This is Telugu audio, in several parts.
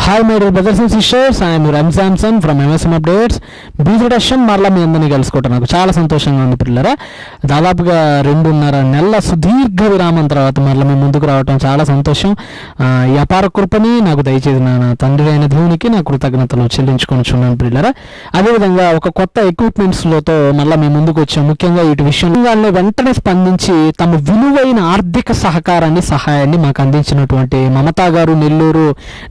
Hi my dear brothers and sisters, I am రమ్సామ్సన్ ఫ్రమ్ MSM అప్డేట్స్. బీజడక్షన్ మరలా మీ అందరినీ కలుసుకోవటం నాకు చాలా సంతోషంగా ఉంది పిల్లరా. దాదాపుగా 2.5 నెలల సుదీర్ఘ విరామం తర్వాత మరలా మీ ముందుకు రావటం చాలా సంతోషం. ఈ అపార కృపని నాకు దయచేసి నా తండ్రి అయిన దేవునికి నా కృతజ్ఞతలు చెల్లించుకొనిచున్నాను పిల్లరా. అదేవిధంగా ఒక కొత్త ఎక్విప్మెంట్స్లతో మళ్ళీ మీ ముందుకు వచ్చాం. ముఖ్యంగా వీటి విషయంలో వెంటనే స్పందించి తమ విలువైన ఆర్థిక సహాయాన్ని మాకు అందించినటువంటి మమతా గారు నెల్లూరు,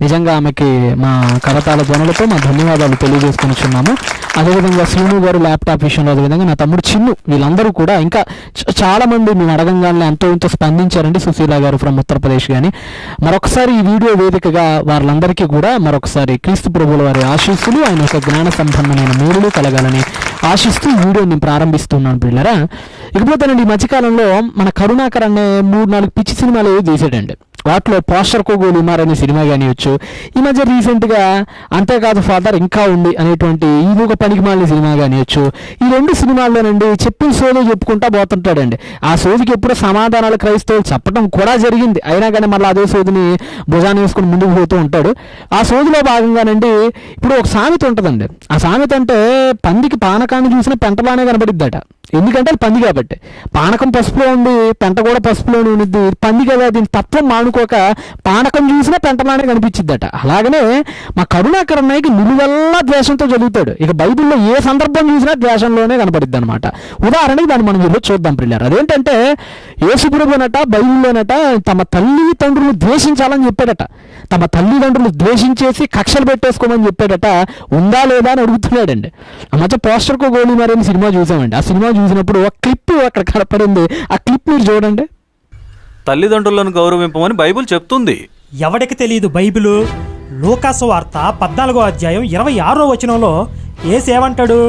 నిజంగా ఆమెకి మా కరతాల ధ్వనులతో మా ధన్యవాదాలు తెలియజేసుకునిచున్నాము. అదేవిధంగా శ్రీను గారు ల్యాప్టాప్ విషయంలో, అదేవిధంగా నా తమ్ముడు చిన్ను, వీళ్ళందరూ కూడా ఇంకా చాలా మంది మేము అడగంగానే ఎంతో ఇంతో స్పందించారండి. సుశీల గారు ఫ్రమ్ ఉత్తరప్రదేశ్. కానీ మరొకసారి ఈ వీడియో వేదికగా వాళ్ళందరికీ కూడా మరొకసారి క్రీస్తు ప్రభువుల వారి ఆశీస్సులు, ఆయన యొక్క జ్ఞాన సంపన్నమైన మేలులు కలగాలని ఆశిస్తూ ఈ వీడియో నేను ప్రారంభిస్తున్నాను పిల్లరా. ఇకపోతేనండి, ఈ మధ్యకాలంలో మన కరుణాకర్ అనే 3-4 పిచ్చి సినిమాలు తీసాడండి. వాటిలో పోస్టర్ కో గోలీమార్ అనే సినిమా కానివచ్చు, ఈ మధ్య రీసెంట్గా అంతేకాదు ఫాదర్ ఇంకా ఉంది అనేటువంటి ఒక పనికిమాలిన సినిమా కానివచ్చు. ఈ 2 సినిమాల్లోనండి చెప్పిన సోది చెప్పుకుంటా పోతుంటాడండి. ఆ సోదికి ఎప్పుడో సమాధానాలు క్రైస్తవులు చెప్పడం కూడా జరిగింది. అయినా కానీ మళ్ళీ అదే సోదిని భుజాన్ని వేసుకుని ముందుకు పోతూ ఉంటాడు. ఆ సోదిలో భాగంగానండి ఇప్పుడు ఒక సామెత ఉంటుందండి. ఆ సామెత అంటే పందికి పానకాన్ని చూసిన పెంటలానే కనబడిద్దట. ఎందుకంటే అది పంది కాబట్టి. పానకం పసుపులో ఉంది, పెంట కూడా పసుపులోనే ఉంది. పంది కదా, దీని తత్వం మానుకోక పానకం చూసినా పెంటలానే కనిపించిద్దట. అలాగనే మా కరుణాకర్ అన్నయ్యకి నిలువెల్లా ద్వేషంతో చదువుతాడు. ఇక బైబిల్లో ఏ సందర్భం చూసినా ద్వేషంలోనే కనబడిద్ది అనమాట. ఉదాహరణకి దాన్ని మనం ఈరోజు చూద్దాం పిల్లలు. అదేంటంటే యేసుప్రభునట బైబిల్లోనట తమ తల్లిదండ్రులు ద్వేషించాలని చెప్పాడట. తమ తల్లిదండ్రులు ద్వేషించేసి కక్షలు పెట్టేసుకోమని చెప్పాడట. ఉందా లేదా అని అడుగుతున్నాడండి. ఆ మధ్య పోస్టర్ కో గోలీమార్ అనే సినిమా చూసామండి. ఆ సినిమా చూసినప్పుడు ఒక క్లిప్ అక్కడ కనపడింది. ఆ క్లిప్ మీరు చూడండి. తల్లిదండ్రులను గౌరవింపమని బైబిల్ చెప్తుంది. ఎవడికి తెలియదు బైబిలు? లూకాసు వార్త 14వ అధ్యాయం 26వ వచనంలో యేసేమంటాడు?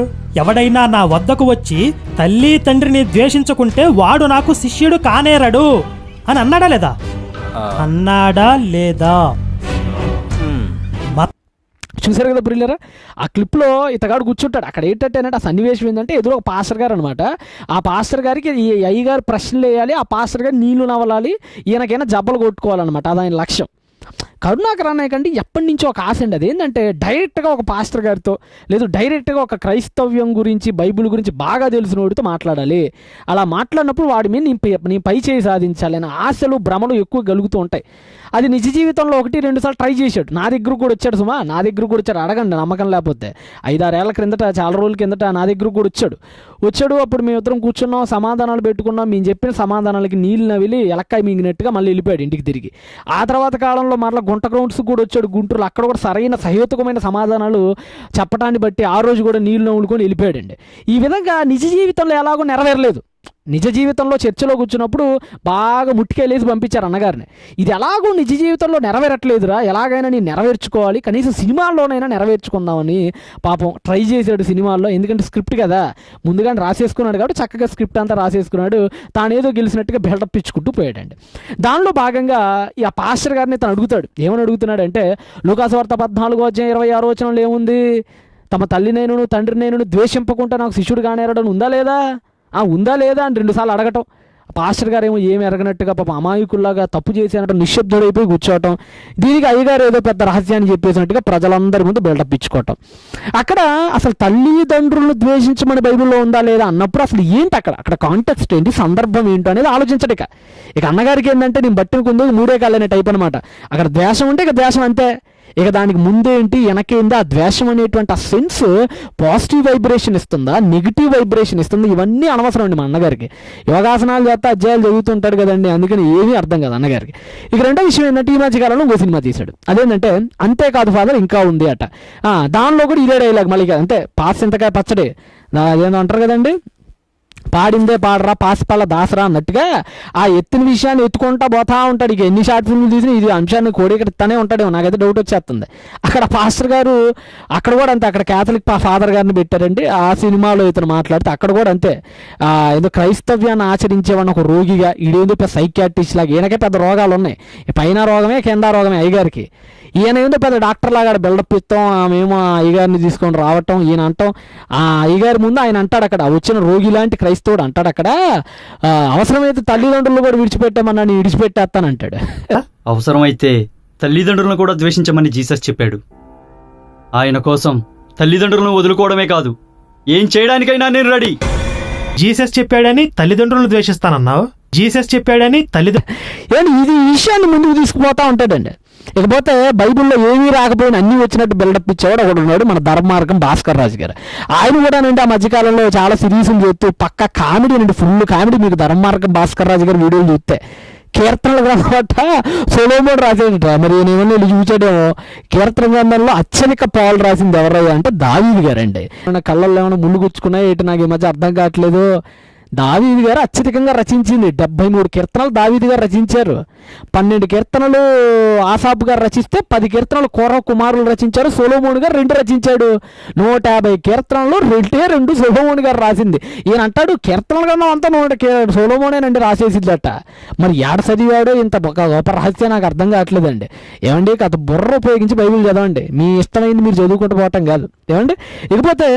ఎవడైనా నా వద్దకు వచ్చి తల్లి తండ్రిని ద్వేషించుకుంటే వాడు నాకు శిష్యుడు కానేరడు అని అన్నాడా లేదా? అన్నాడా లేదా? చూసారు కదా బ్రిల్లరా. ఆ క్లిప్లో ఇతగాడు కూర్చుంటాడు. అక్కడ ఏంటంటే ఆ సన్నివేశం ఏంటంటే ఎదురు ఒక పాస్టర్ గారు అనమాట. ఆ పాస్టర్ గారికి ఈ అయ్యగారు ప్రశ్నలు వేయాలి, ఆ పాస్టర్ గారు నీళ్లు నవలాలి, ఈయనకైనా జబ్బలు కొట్టుకోవాలన్నమాట. అది ఆయన లక్ష్యం. కరుణాకర్ అన్నయ్య కంటే ఎప్పటి నుంచో ఒక ఆశ అండి. అదేంటంటే డైరెక్ట్గా ఒక పాస్టర్ గారితో, లేదు డైరెక్ట్గా ఒక క్రైస్తవ్యం గురించి, బైబిల్ గురించి బాగా తెలిసిన వాడితో మాట్లాడాలి. అలా మాట్లాడినప్పుడు వాడి మీద నేను పై చేయి సాధించాలి అనే ఆశలు, భ్రమలు ఎక్కువ కలుగుతూ ఉంటాయి. అది నిజ జీవితంలో 1-2 సార్లు ట్రై చేశాడు. నా దగ్గర కూడా వచ్చాడు సుమా, నా దగ్గర కూడా వచ్చాడు. అడగండి నమ్మకం లేకపోతే. 5-6 ఏళ్ల క్రిందట, చాలా రోజుల కిందట నా దగ్గర కూడా వచ్చాడు. అప్పుడు మేమిద్దరం కూర్చున్నాం, సమాధానాలు పెట్టుకున్నాం. మేము చెప్పిన సమాధానాలకి నీళ్ళు నవిలి ఎలక్కాయ మింగినట్టుగా మళ్ళీ వెళ్ళిపోయాడు ఇంటికి తిరిగి. ఆ తర్వాత కాలంలో మరలా గుంట గ్రౌండ్స్ కూడా వచ్చాడు గుంటూరులో. అక్కడ కూడా సరైన సహేతుకమైన సమాధానాలు చెప్పడాన్ని బట్టి ఆ రోజు కూడా నీళ్లు నవ్వులుకొని వెళ్ళిపోయాడండి. ఈ విధంగా నిజ జీవితంలో ఎలాగో నెరవేరలేదు. నిజ జీవితంలో చర్చలో కూర్చున్నప్పుడు బాగా ముట్టికెళ్ళేసి పంపించారు అన్నగారిని. ఇది ఎలాగో నిజ జీవితంలో నెరవేరట్లేదురా, ఎలాగైనా నేను నెరవేర్చుకోవాలి, కనీసం సినిమాల్లోనైనా నెరవేర్చుకుందామని పాపం ట్రై చేశాడు సినిమాల్లో. ఎందుకంటే స్క్రిప్ట్ కదా, ముందుగానే రాసేసుకున్నాడు కాబట్టి చక్కగా స్క్రిప్ట్ అంతా రాసేసుకున్నాడు. తానేదో గెలిచినట్టుగా బిల్డప్ ఇచ్చుకుంటూ పోయాడండి. దానిలో భాగంగా ఈ ఆ పాస్టర్ గారిని తను అడుగుతాడు. ఏమని అడుగుతున్నాడు అంటే, లూకాసు వార్త 14వ అధ్యాయం 26వ వచనంలో ఏముంది? తమ తల్లినైనను తండ్రినైనను ద్వేషింపకుండా నాకు శిష్యుడు కానేరడం ఉందా లేదా? ఉందా లేదా అని 2 సార్లు అడగటం. పాస్టర్ గారు ఏమో ఏమి ఎరగనట్టుగా పాపం అమాయకుల్లాగా తప్పు చేసినట్టు నిశ్శబ్దుడైపోయి కూర్చోవటం. దీనికి అయ్యగారు ఏదో పెద్ద రహస్యాన్ని చెప్పేసినట్టుగా ప్రజలందరి ముందు బిల్డప్ ఇచ్చుకోవటం. అక్కడ అసలు తల్లిదండ్రులను ద్వేషించమని బైబిల్లో ఉందా లేదా అన్నప్పుడు అసలు ఏంటి అక్కడ కాంటెక్స్ట్ ఏంటి, సందర్భం ఏంటో అనేది ఆలోచించడు. ఇక అన్నగారికి ఏంటంటే నేను బట్టిన కుందో 3 కాళ్ళనే టైప్ అనమాట. అక్కడ ద్వేషం ఉంటే ఇక ద్వేషం అంతే. ఇక దానికి ముందేంటి వెనకేంది, ఆ ద్వేషం అనేటువంటి ఆ సెన్స్ పాజిటివ్ వైబ్రేషన్ ఇస్తుందా, నెగిటివ్ వైబ్రేషన్ ఇస్తుందా, ఇవన్నీ అనవసరం అండి మా అన్నగారికి. యోగాసనాలు చేస్తే అధ్యాయాలు చదువుతుంటాడు కదండి, అందుకని ఏమీ అర్థం కాదు అన్నగారికి. ఇక రెండో విషయం ఏంటంటే, ఈ మధ్యకాలంలో ఇంకో సినిమా తీశాడు. అదేంటంటే అంతేకాదు ఫాదర్ ఇంకా ఉంది అట. దానిలో కూడా ఇదే డైలాగ్ మళ్ళీ అంటే పాస్ చింతకాయ పచ్చడి అదేందో అంటారు కదండి, పాడిందే పాడరా పాసిపల్ల దాసరా అన్నట్టుగా ఆ ఎత్తిన విషయాన్ని ఎత్తుకుంటా పోతా ఉంటాడు. ఇక ఎన్ని షార్ట్ ఫిల్మ్లు తీసినా ఇది అంశాన్ని కోడెక్కడితేనే ఉంటాడేమో, నాకైతే డౌట్ వచ్చేస్తుంది. అక్కడ పాస్టర్ గారు అక్కడ కూడా అంతే, అక్కడ క్యాథలిక్ ఫాదర్ గారిని పెట్టారండి. ఆ సినిమాలో ఇతను మాట్లాడితే అక్కడ కూడా అంతే, ఏదో క్రైస్తవ్యాన్ని ఆచరించేవాడిని ఒక రోగిగా, ఈడేందో పెద్ద సైకియాట్రిస్ట్ లాగా, ఈయనకే పెద్ద రోగాలు ఉన్నాయి, పైన రోగమే కింద రోగమే అయ్యగారికి. ఈయన ఏంటో పెద్ద డాక్టర్ లాగా బిల్డప్ ఇస్తాం, మేము అయ్యగారిని తీసుకొని రావటం, ఈయన అంటాం. అయ్యగారి ముందు ఆయన అంటాడు అక్కడ, వచ్చిన రోగి లాంటి క్రైస్తవుడు అంటాడు అక్కడ, అవసరమైతే తల్లిదండ్రులు కూడా విడిచిపెట్టామన్నా నేను విడిచిపెట్టేస్తానంటాడు. అవసరమైతే తల్లిదండ్రులను కూడా ద్వేషించమని జీసస్ చెప్పాడు. ఆయన కోసం తల్లిదండ్రులను వదులుకోవడమే కాదు, ఏం చేయడానికైనా నేను రెడీ. జీసస్ చెప్పాడని తల్లిదండ్రులను ద్వేషిస్తానన్నావు, జీసస్ చెప్పాడని ఏంటి ఇది ఈ విషయాన్ని ముందుకు తీసుకుపోతా ఉంటాడండి. ఇకపోతే బైబిల్లో ఏమీ రాకపోయినా అన్నీ వచ్చినట్టు బిల్డప్ ఇచ్చేవాడు ఒకడు ఉన్నాడు, మన ధర్మార్గం భాస్కర్ రాజు గారు. ఆయన కూడా అంటే ఆ మధ్యకాలంలో చాలా సిరీస్లు చేస్తూ పక్క కామెడీ అండి, ఫుల్ కామెడీ. మీకు ధర్మార్గం భాస్కర్ రాజు గారి వీడియోలు చూస్తే కీర్తనలు గ్రంథమట సొలొమోను రాసేట. మరి నేనేమన్నా చూసాడేమో. కీర్తన గ్రంథంలో అత్యధిక పాలు రాసింది ఎవరయ్యా అంటే దావీదు గారండి. కళ్ళల్లో ఏమైనా ముళ్ళు గుచ్చుకున్నాయి ఏంటి నాకు ఈ మధ్య అర్థం కావట్లేదు. దావీదు గారు అత్యధికంగా రచించింది 73 కీర్తనలు దావీదు గారు రచించారు. 12 కీర్తనలు ఆసాపు గారు రచిస్తే 10 కీర్తనలు కోరహ కుమారులు రచించారు. సొలొమోను గారు 2 రచించాడు. 150 కీర్తనలు 2 సొలొమోను గారు రాసింది. ఈయన అంటాడు కీర్తనలు కన్నా అంతా సొలొమోనేనండి రాసేసిందట. మరి ఏడ చదివాడో ఇంత గొప్ప రహస్యం నాకు అర్థం కావట్లేదండి. ఏమండి కథ బుర్ర ఉపయోగించి బైబిల్ చదవండి, మీ ఇష్టమైంది మీరు చదువుకుంటూ పోవటం కాదు. ఏమండి ఇకపోతే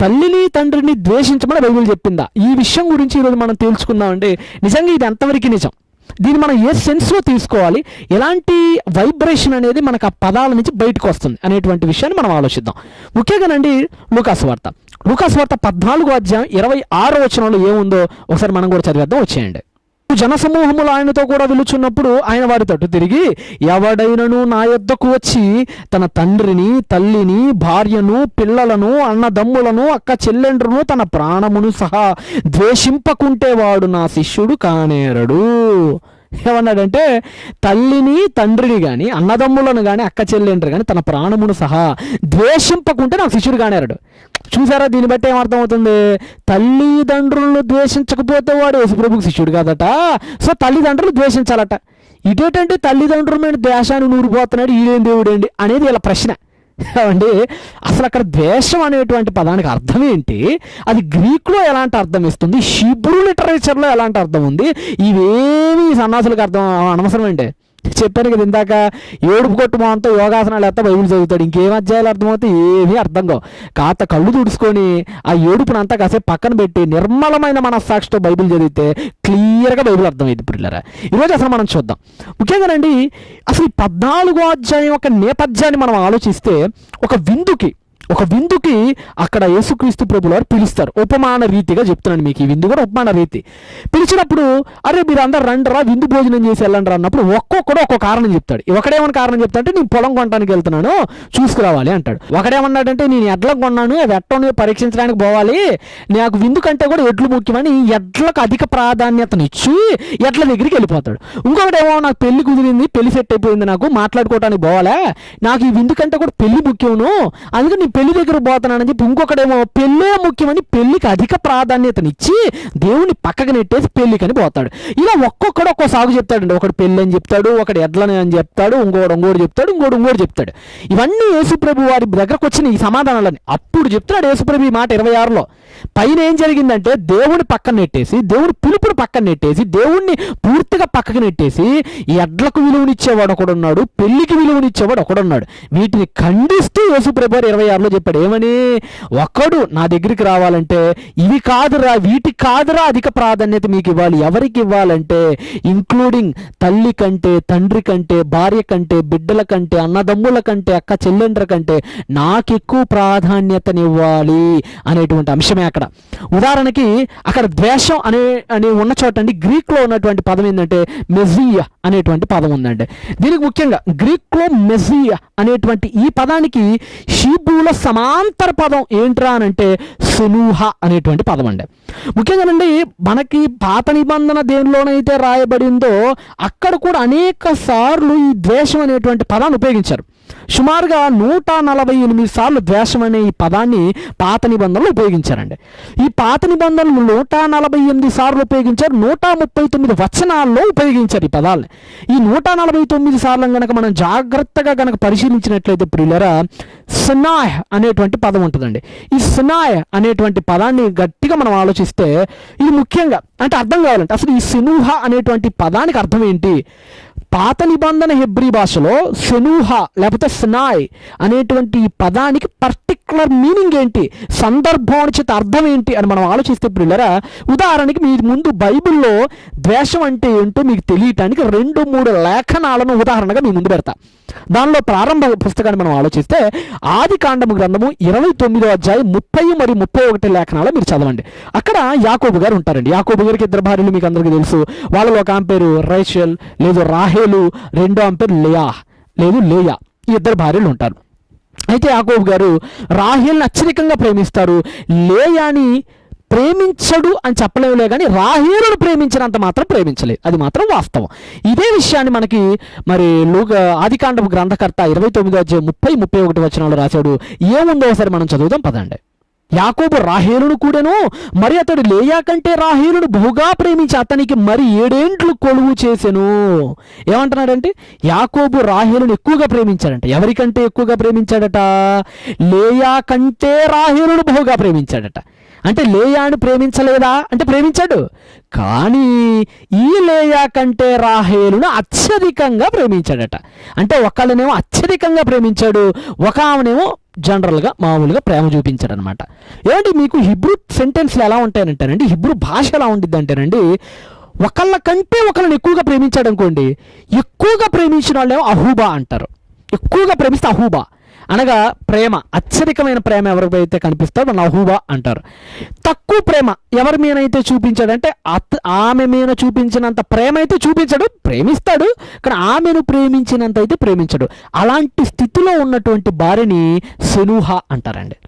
తల్లిని తండ్రిని ద్వేషించమని బైబిల్ చెప్పిందా? ఈ విషయం గురించి ఈరోజు మనం తెలుసుకుందామండి. నిజంగా ఇది ఎంతవరకు నిజం, దీన్ని మనం ఏ సెన్స్లో తీసుకోవాలి, ఎలాంటి వైబ్రేషన్ అనేది మనకు ఆ పదాల నుంచి బయటకు వస్తుంది అనేటువంటి విషయాన్ని మనం ఆలోచిద్దాం. ముఖ్యంగానండి లూకాసు వార్త 14వ అధ్యాయం 26వ వచనంలో ఏముందో ఒకసారి మనం కూడా చదివేద్దాం. వచ్చేయండి. జనసమూహములు ఆయనతో కూడా వెలుచున్నప్పుడు ఆయన వారి తట్టు తిరిగి, ఎవడైనను నా యొద్దకు వచ్చి తన తండ్రిని తల్లిని భార్యను పిల్లలను అన్నదమ్ములను అక్క చెల్లెండ్రును తన ప్రాణమును సహా ద్వేషింపకుంటే వాడు నా శిష్యుడు కానేరడు. ఏమన్నాడంటే తల్లిని తండ్రిని కానీ అన్నదమ్ములను కానీ అక్క చెల్లెండ్రు కానీ తన ప్రాణమును సహా ద్వేషింపకుంటే నాకు శిష్యుడు కానేరడు. చూసారా, దీన్ని బట్టి ఏమర్థమవుతుంది? తల్లిదండ్రులను ద్వేషించకపోతే వాడు యేసుప్రభుకి శిష్యుడు కాదట. సో తల్లిదండ్రులు ద్వేషించాలట. ఇటేటంటే తల్లిదండ్రుల మీద ద్వేషాన్ని నూరిపోతున్నాడు ఈడేం దేవుడేంటి అనేది ఇలా ప్రశ్న. ఏమండి అసలు అక్కడ ద్వేషం అనేటువంటి పదానికి అర్థం ఏంటి? అది గ్రీకులో ఎలాంటి అర్థం ఇస్తుంది, హీబ్రూ లిటరేచర్లో ఎలాంటి అర్థం ఉంది? ఇవేమి సన్నాసులకు అర్థం అనవసరం అండి. చెప్పాను కదా ఇందాక, ఏడుపు కొట్టు మొత్తం యోగాసనాలు ఎత్తా బైబిల్ చదువుతాడు, ఇంకేం అధ్యాయాలు అర్థమవుతాయి ఏమీ అర్థం కావు. కాత కళ్ళు తుడుచుకొని ఆ ఏడుపునంతా కాసేపు పక్కన పెట్టి నిర్మలమైన మనస్సాక్షితో బైబిల్ చదివితే క్లియర్గా బైబిల్ అర్థమైంది. పిల్లరా ఈరోజు అసలు మనం చూద్దాం. ముఖ్యంగానండి అసలు 14వ అధ్యాయం యొక్క నేపథ్యాన్ని మనం ఆలోచిస్తే ఒక విందుకి అక్కడ యేసుక్రీస్తు ప్రభువు వారు పిలుస్తారు. ఉపమాన రీతిగా చెప్తున్నాను మీకు, ఈ విందు కూడా ఉపమాన రీతి. పిలిచినప్పుడు అరే మీరు అందరు రండిరా విందు భోజనం చేసి వెళ్ళండి అన్నప్పుడు ఒక్కొక్కడు ఒక్కో కారణం చెప్తాడు. ఒకడేమన్నా కారణం చెప్తాడంటే నేను పొలం కొనడానికి వెళ్తున్నాను చూసుకురావాలి అంటాడు. ఒకడేమన్నాడంటే నేను ఎడ్లకు కొన్నాను అవి ఎట్టని పరీక్షించడానికి పోవాలి, నాకు విందు కంటే కూడా ఎడ్లు ముఖ్యమని ఎడ్లకు అధిక ప్రాధాన్యతనిచ్చి ఎడ్ల దగ్గరికి వెళ్ళిపోతాడు. ఇంకొకటేమో నాకు పెళ్లి కుదిరింది, పెళ్లి సెట్ అయిపోయింది, నాకు మాట్లాడుకోవడానికి పోవాలా, నాకు ఈ విందు కంటే కూడా పెళ్లి ముఖ్యమును అందుకని నేను పెళ్లి దగ్గర పోతున్నానని చెప్పి ఇంకొకడేమో పెళ్ళే ముఖ్యమని పెళ్లికి అధిక ప్రాధాన్యతనిచ్చి దేవుని పక్కకు నెట్టేసి పెళ్లికని పోతాడు. ఇలా ఒక్కొక్కడు ఒక్కో సాగు చెప్తాడండి. ఒకడు పెళ్ళి అని చెప్తాడు, ఒకడు ఎడ్లని అని చెప్తాడు, ఇంకోటి చెప్తాడు, ఇంకోటి చెప్తాడు. ఇవన్నీ యేసుప్రభు వారి దగ్గరకు వచ్చిన ఈ సమాధానాలని అప్పుడు చెప్తున్నాడు యేసుప్రభు ఈ మాట 26లో. పైన ఏం జరిగిందంటే దేవుని పక్కన నెట్టేసి, దేవుని పిలుపుని పక్కన నెట్టేసి, దేవుణ్ణి పూర్తిగా పక్కకు నెట్టేసి ఎడ్లకు విలువనిచ్చేవాడు ఒకడున్నాడు, పెళ్లికి విలువనిచ్చేవాడు ఒకడున్నాడు. వీటిని ఖండిస్తూ యేసుప్రభు 26లో చెప్పాడు. ఏమని? ఒక్కడు నా దగ్గరికి రావాలంటే ఇవి కాదురా, వీటికి కాదురా అధిక ప్రాధాన్యత మీకు ఇవ్వాలి. ఎవరికి ఇవ్వాలంటే ఇంక్లూడింగ్ తల్లి కంటే, తండ్రి కంటే, భార్య కంటే, బిడ్డల కంటే, అన్నదమ్ముల కంటే, అక్క చెల్లెండ్ర కంటే నాకు ఎక్కువ ప్రాధాన్యతనివ్వాలి అనేటువంటి అంశమే అక్కడ. ఉదాహరణకి అక్కడ ద్వేషం అనే ఉన్న చోటండి గ్రీక్లో ఉన్నటువంటి పదం ఏంటంటే మెజియా అనేటువంటి పదం ఉందండి. దీనికి ముఖ్యంగా గ్రీక్లో మెజియా అనేటువంటి ఈ పదానికి హీబ్రూలో సమాంతర పదం ఏంట్రా అని అంటే సెనూహ అనేటువంటి పదం అండి. ముఖ్యంగానండి మనకి పాత నిబంధన దేనిలోనైతే రాయబడిందో అక్కడ కూడా అనేక సార్లు ఈ ద్వేషం అనేటువంటి పదాన్ని ఉపయోగించారు. సుమారుగా 148 సార్లు ద్వేషం అనే ఈ పదాన్ని పాత నిబంధనలు ఉపయోగించారండి. ఈ పాత నిబంధనలు 148 సార్లు ఉపయోగించారు, 139 వచనాల్లో ఉపయోగించారు ఈ పదాలని. ఈ 149 సార్లు కనుక మనం జాగ్రత్తగా కనుక పరిశీలించినట్లయితే ప్రియులరా సనాయ్ అనేటువంటి పదం ఉంటుందండి. ఈ సనాయ్ అనేటువంటి పదాన్ని గట్టిగా మనం ఆలోచిస్తే ఇది ముఖ్యంగా అంటే అర్థం కావాలంటే అసలు ఈ సెనూహ అనేటువంటి పదానికి అర్థం ఏంటి? పాత నిబంధన హెబ్రీ భాషలో సెనూహ లేకపోతే సనాయ్ అనేటువంటి ఈ పదానికి పర్టికులర్ పర్టికులర్ మీనింగ్ ఏంటి, సందర్భోచిత అర్థం ఏంటి అని మనం ఆలోచిస్తే పిల్లరా, ఉదాహరణకి మీ ముందు బైబిల్లో ద్వేషం అంటే ఏంటో మీకు తెలియటానికి 2-3 లేఖనాలను ఉదాహరణగా మీ ముందు పెడతా. దానిలో ప్రారంభ పుస్తకాన్ని మనం ఆలోచిస్తే ఆది కాండము గ్రంథము 29వ అధ్యాయం 30 మరియు 31 లేఖనాలు మీరు చదవండి. అక్కడ యాకోబు గారు ఉంటారండి. యాకోబు గారికి 2 భార్యలు మీకు అందరికీ తెలుసు. వాళ్ళలో ఒక ఆమె పేరు రైషల్ లేదు రాహేలు, రెండో ఆమె పేరు లేయా లేదు లేయా. ఈ 2 భార్యలు ఉంటారు. అయితే యాకోబు గారు రాహేల్ని అత్యధికంగా ప్రేమిస్తారు. లేయాని ప్రేమించడు అని చెప్పలేములే కానీ రాహేలును ప్రేమించినంత మాత్రం ప్రేమించలేదు, అది మాత్రం వాస్తవం. ఇదే విషయాన్ని మనకి మరి ఆదికాండపు గ్రంథకర్త 29వ అధ్యాయం 30-31 వచనాలు రాశాడు. ఏముందో ఒకసారి మనం చదువుదాం పదండి. యాకోబు రాహేలును కూడాను మరి అతడు లేయా కంటే రాహేలును బహుగా ప్రేమించి అతనికి మరి 7 ఏండ్లు కొలువు చేసెను. ఏమంటున్నాడంటే యాకోబు రాహేలును ఎక్కువగా ప్రేమించాడంట. ఎవరికంటే ఎక్కువగా ప్రేమించాడట? లేయా కంటే రాహేలును బహుగా ప్రేమించాడట. అంటే లేయాను ప్రేమించలేదా అంటే ప్రేమించాడు, కానీ ఈ లేయా కంటే రాహేలును అత్యధికంగా ప్రేమించాడట. అంటే ఒకళ్ళనేమో అత్యధికంగా ప్రేమించాడు, ఒక ఆమెనేమో జనరల్గా మామూలుగా ప్రేమ చూపించాడు అనమాట. ఏమంటే మీకు హిబ్రూ సెంటెన్స్లు ఎలా ఉంటాయంటేనండి, హిబ్రూ భాష ఎలా ఉండిద్ది అంటేనండి, ఒకళ్ళ కంటే ఒకళ్ళని ఎక్కువగా ప్రేమించాడు అనుకోండి, ఎక్కువగా ప్రేమించిన వాళ్ళేమో అహూబా అంటారు. ఎక్కువగా ప్రేమిస్తే అహూబా అనగా ప్రేమ, అత్యధికమైన ప్రేమ ఎవరికైతే కనిపిస్తారో మన అహూబా అంటారు. తక్కువ ప్రేమ ఎవరి మీదైతే చూపించాడంటే ఆమె మీద చూపించినంత ప్రేమ అయితే చూపించడు, ప్రేమిస్తాడు కానీ ఆమెను ప్రేమించినంత అయితే ప్రేమించడు. అలాంటి స్థితిలో ఉన్నటువంటి భార్యని సెనూహా అంటారండి.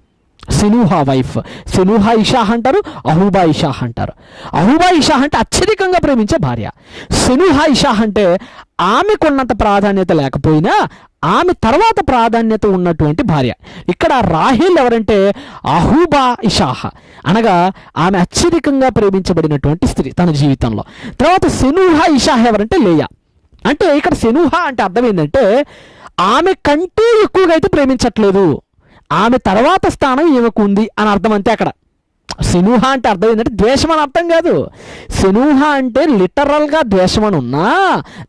సెనూహా వైఫ్, సెనూహా ఇషాహ్ అంటారు, అహూబా ఇషాహ్ అంటారు. అహూబా ఇషాహ్ అంటే అత్యధికంగా ప్రేమించే భార్య. సెనూహా ఇషాహ్ అంటే ఆమెకున్నంత ప్రాధాన్యత లేకపోయినా ఆమె తర్వాత ప్రాధాన్యత ఉన్నటువంటి భార్య. ఇక్కడ రాహేల్ ఎవరంటే అహూబా ఇషాహ అనగా ఆమె అత్యధికంగా ప్రేమించబడినటువంటి స్త్రీ తన జీవితంలో. తర్వాత సెనూహా ఇషాహ ఎవరంటే లేయా. అంటే ఇక్కడ సెనూహా అంటే అర్థం ఏంటంటే ఆమె కంటే ఎక్కువగా అయితే ప్రేమించట్లేదు, ఆమె తర్వాత స్థానం ఈమెకు ఉంది అని అర్థం. అంతే అక్కడ సెనూహ అంటే అర్థం ఏంటంటే ద్వేషం అని అర్థం కాదు. సెనూహ అంటే లిటరల్గా ద్వేషం అని ఉన్నా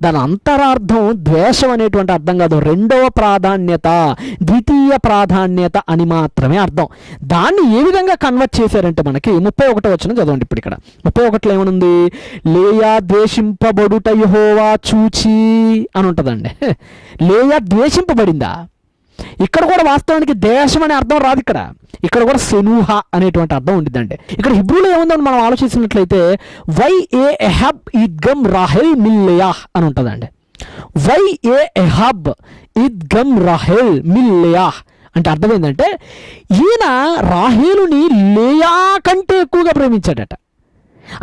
దాని అంతరార్థం ద్వేషం అనేటువంటి అర్థం కాదు, రెండవ ప్రాధాన్యత, ద్వితీయ ప్రాధాన్యత అని మాత్రమే అర్థం. దాన్ని ఏ విధంగా కన్వర్ట్ చేశారంటే మనకి 31వ వచనం చదవండి. ఇప్పుడు ఇక్కడ 31లో ఏమనుంది? లేయా ద్వేషింపబడుట యెహోవా చూచి అని ఉంటుందండి. లేయా ద్వేషింపబడిందా? ఇక్కడ కూడా వాస్తవానికి దేశం అనే అర్థం రాదు. ఇక్కడ కూడా సెనూహ అనేటువంటి అర్థం ఉండిద్దండి. ఇక్కడ హిబ్రూలో ఏముందని మనం ఆలోచించినట్లయితే వై ఏ ఎహబ్ ఇద్గమ్ రాహెల్ మిల్లేయా అని ఉంటుందండి. వై ఏ ఎహబ్ ఇద్గమ్ రాహెల్ మిల్లేయా అంటే అర్థం ఏంటంటే ఈయన రాహేలుని లేయా కంటే ఎక్కువగా ప్రేమించాడట.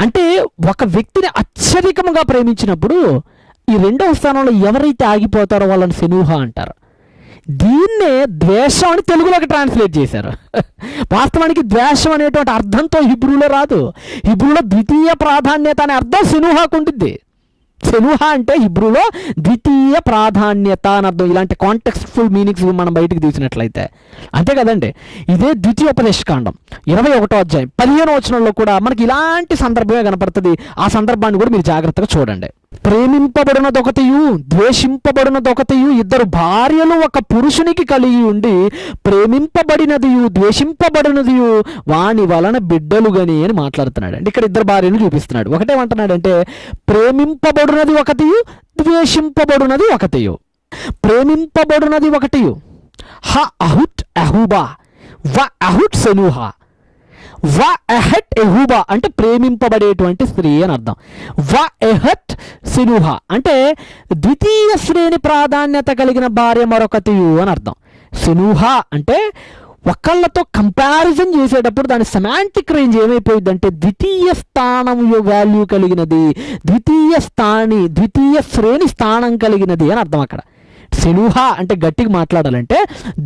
అంటే ఒక వ్యక్తిని అత్యధికంగా ప్రేమించినప్పుడు ఈ రెండవ స్థానంలో ఎవరైతే ఆగిపోతారో వాళ్ళని సెనూహ అంటారు. దీన్నే ద్వేషం అని తెలుగులోకి ట్రాన్స్లేట్ చేశారు. వాస్తవానికి ద్వేషం అనేటువంటి అర్థంతో హిబ్రూలో రాదు. హిబ్రూలో ద్వితీయ ప్రాధాన్యత అనే అర్థం సెనూహాకు ఉంటుంది. సెనూహ అంటే హిబ్రూలో ద్వితీయ ప్రాధాన్యత అని అర్థం. ఇలాంటి కాంటెక్స్ట్ఫుల్ మీనింగ్స్ మనం బయటకు తీసినట్లయితే అంతే కదండి. ఇదే ద్వితీయోపదేశకాండం 21వ అధ్యాయం 15వ వచనంలో కూడా మనకి ఇలాంటి సందర్భమే కనపడుతుంది. ఆ సందర్భాన్ని కూడా మీరు జాగ్రత్తగా చూడండి. ప్రేమింపబడినదొకటియు ద్వేషింపబడినదొకటియు, 2 భార్యలు ఒక పురుషునికి కలిగి ఉండి ప్రేమింపబడినదియు ద్వేషింపబడినదియు వాని వలన బిడ్డలు గని అని మాట్లాడుతున్నాడు అండి. ఇక్కడ 2 భార్యలు చూపిస్తున్నాడు. ఒకటేమంటున్నాడంటే ప్రేమింపబడినది ఒకటియు ద్వేషింపబడినది ఒకటియు. ప్రేమింపబడినది ఒకటియు హ అహుట్ అహూబా వ అహుట్ సెనూహా వ ఎహట్ ఎహూబా అంటే ప్రేమింపబడేటువంటి స్త్రీ అని అర్థం. వ ఎహట్ సెనూహా అంటే ద్వితీయ శ్రేణి ప్రాధాన్యత కలిగిన భార్య మరొకతియు అని అర్థం. సెనూహా అంటే ఒకళ్ళతో కంపారిజన్ చేసేటప్పుడు దాని సెమాంటిక్ రేంజ్ ఏమైపోయిందంటే ద్వితీయ స్థానం వాల్యూ కలిగినది, ద్వితీయ శ్రేణి స్థానం కలిగినది అని అర్థం. అక్కడ సెనూహ అంటే గట్టిగా మాట్లాడాలంటే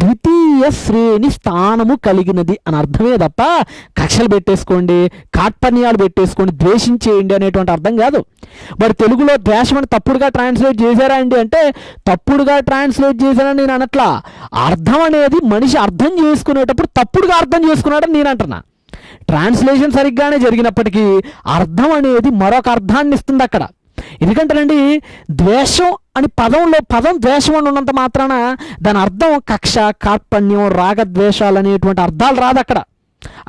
ద్వితీయ శ్రేణి స్థానము కలిగినది అని అర్థమే తప్ప కక్షలు పెట్టేసుకోండి, కార్పణ్యాలు పెట్టేసుకోండి, ద్వేషించేయండి అనేటువంటి అర్థం కాదు. మరి తెలుగులో ద్వేషం అని తప్పుడుగా ట్రాన్స్లేట్ చేశారా అండి అంటే తప్పుడుగా ట్రాన్స్లేట్ చేశారని నేను అనట్లా. అర్థం అనేది మనిషి అర్థం చేసుకునేటప్పుడు తప్పుడుగా అర్థం చేసుకున్నాడని నేను అంటున్నా. ట్రాన్స్లేషన్ సరిగ్గానే జరిగినప్పటికీ అర్థం అనేది మరొక అర్థాన్ని ఇస్తుంది. అక్కడ ఎందుకంటేనండి ద్వేషం అని పదం ద్వేషం అని ఉన్నంత మాత్రాన దాని అర్థం కక్ష, కార్పణ్యం, రాగద్వేషాలు అనేటువంటి అర్థాలు రాదు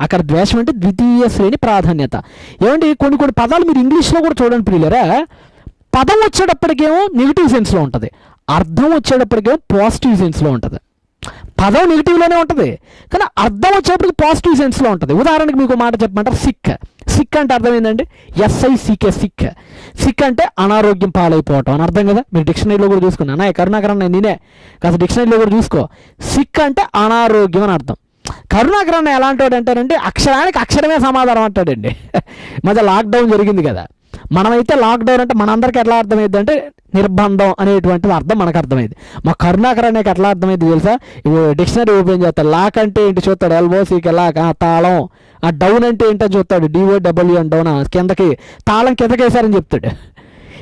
అక్కడ ద్వేషం అంటే ద్వితీయ శ్రేణి ప్రాధాన్యత. ఏమండి కొన్ని పదాలు మీరు ఇంగ్లీష్లో కూడా చూడండి ప్రియులరా, పదం వచ్చేటప్పటికేమో నెగిటివ్ సెన్స్లో ఉంటుంది, అర్థం వచ్చేటప్పటికేమో పాజిటివ్ సెన్స్లో ఉంటుంది. పదం నెగిటివ్లోనే ఉంటుంది కానీ అర్థం వచ్చేటప్పటికి పాజిటివ్ సెన్స్లో ఉంటుంది. ఉదాహరణకి మీకు మాట చెప్పమంటారు, సిక్ అంటే అర్థం ఏంటండి? SICK, సిక్ అంటే అనారోగ్యం పాలైపోవటం అని అర్థం కదా. మీరు డిక్షనరీలో కూడా చూసుకున్నా, అన్నయ్య కరుణాకరణ నేనే కాస్త డిక్షనరీలో కూడా చూసుకో. సిక్ అంటే అనారోగ్యం అని అర్థం. కరుణాకరణ ఎలాంటి వాడు అంటారంటే అక్షరానికి అక్షరమే సమాధానం అంటాడండి. మధ్య లాక్డౌన్ జరిగింది కదా, మనమైతే లాక్డౌన్ అంటే మనందరికీ ఎట్లా అర్థమైంది అంటే నిర్బంధం అనేటువంటిది అర్థం మనకు అర్థమైంది. మా కరుణాకరణకి ఎట్లా అర్థమైంది తెలుసా? ఇప్పుడు డిక్షనరీ ఓపెన్ చేస్తాడు, లాక్ అంటే ఏంటి చూస్తాడు, LOCK లాక్, తాళం. డౌన్ అంటే ఏంటో చూస్తాడు, DOW అని డౌన్, కిందకి తాళం కిందకి వేసారని చెప్తాడు.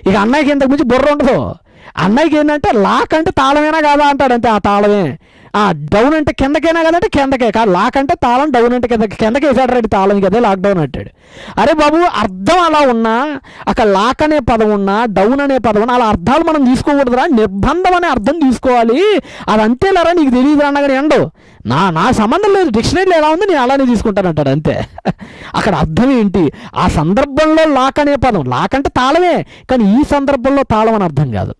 ఇక అన్నయ్యకి ఇంతకు మించి బుర్ర ఉండదు. అన్నయ్యకి ఏంటంటే లాక్ అంటే తాళమేనా కాదా అంటాడు, అంతే ఆ తాళమే. డౌన్ అంటే కిందకైనా కదంటే కిందకే కాదు, లాక్ అంటే తాళం, డౌన్ అంటే కిందకి వేసాడు రండి తాళం కదా లాక్డౌన్ అంటాడు. అరే బాబు, అర్థం అలా ఉన్నా, అక్కడ లాక్ అనే పదం ఉన్నా, డౌన్ అనే పదం ఉన్నా, అలా అర్థాలు మనం తీసుకోకూడదురా, నిర్బంధం అనే అర్థం తీసుకోవాలి. అది అంతేలారా నీకు తెలియదు అన్నగానే ఎండు నా సంబంధం లేదు, డిక్షనరీలో ఎలా ఉంది నేను అలానే తీసుకుంటాను అంటాడు, అంతే. అక్కడ అర్థం ఏంటి? ఆ సందర్భంలో లాక్ అనే పదం, లాక్ అంటే తాళమే కానీ ఈ సందర్భంలో తాళం అని అర్థం కాదు.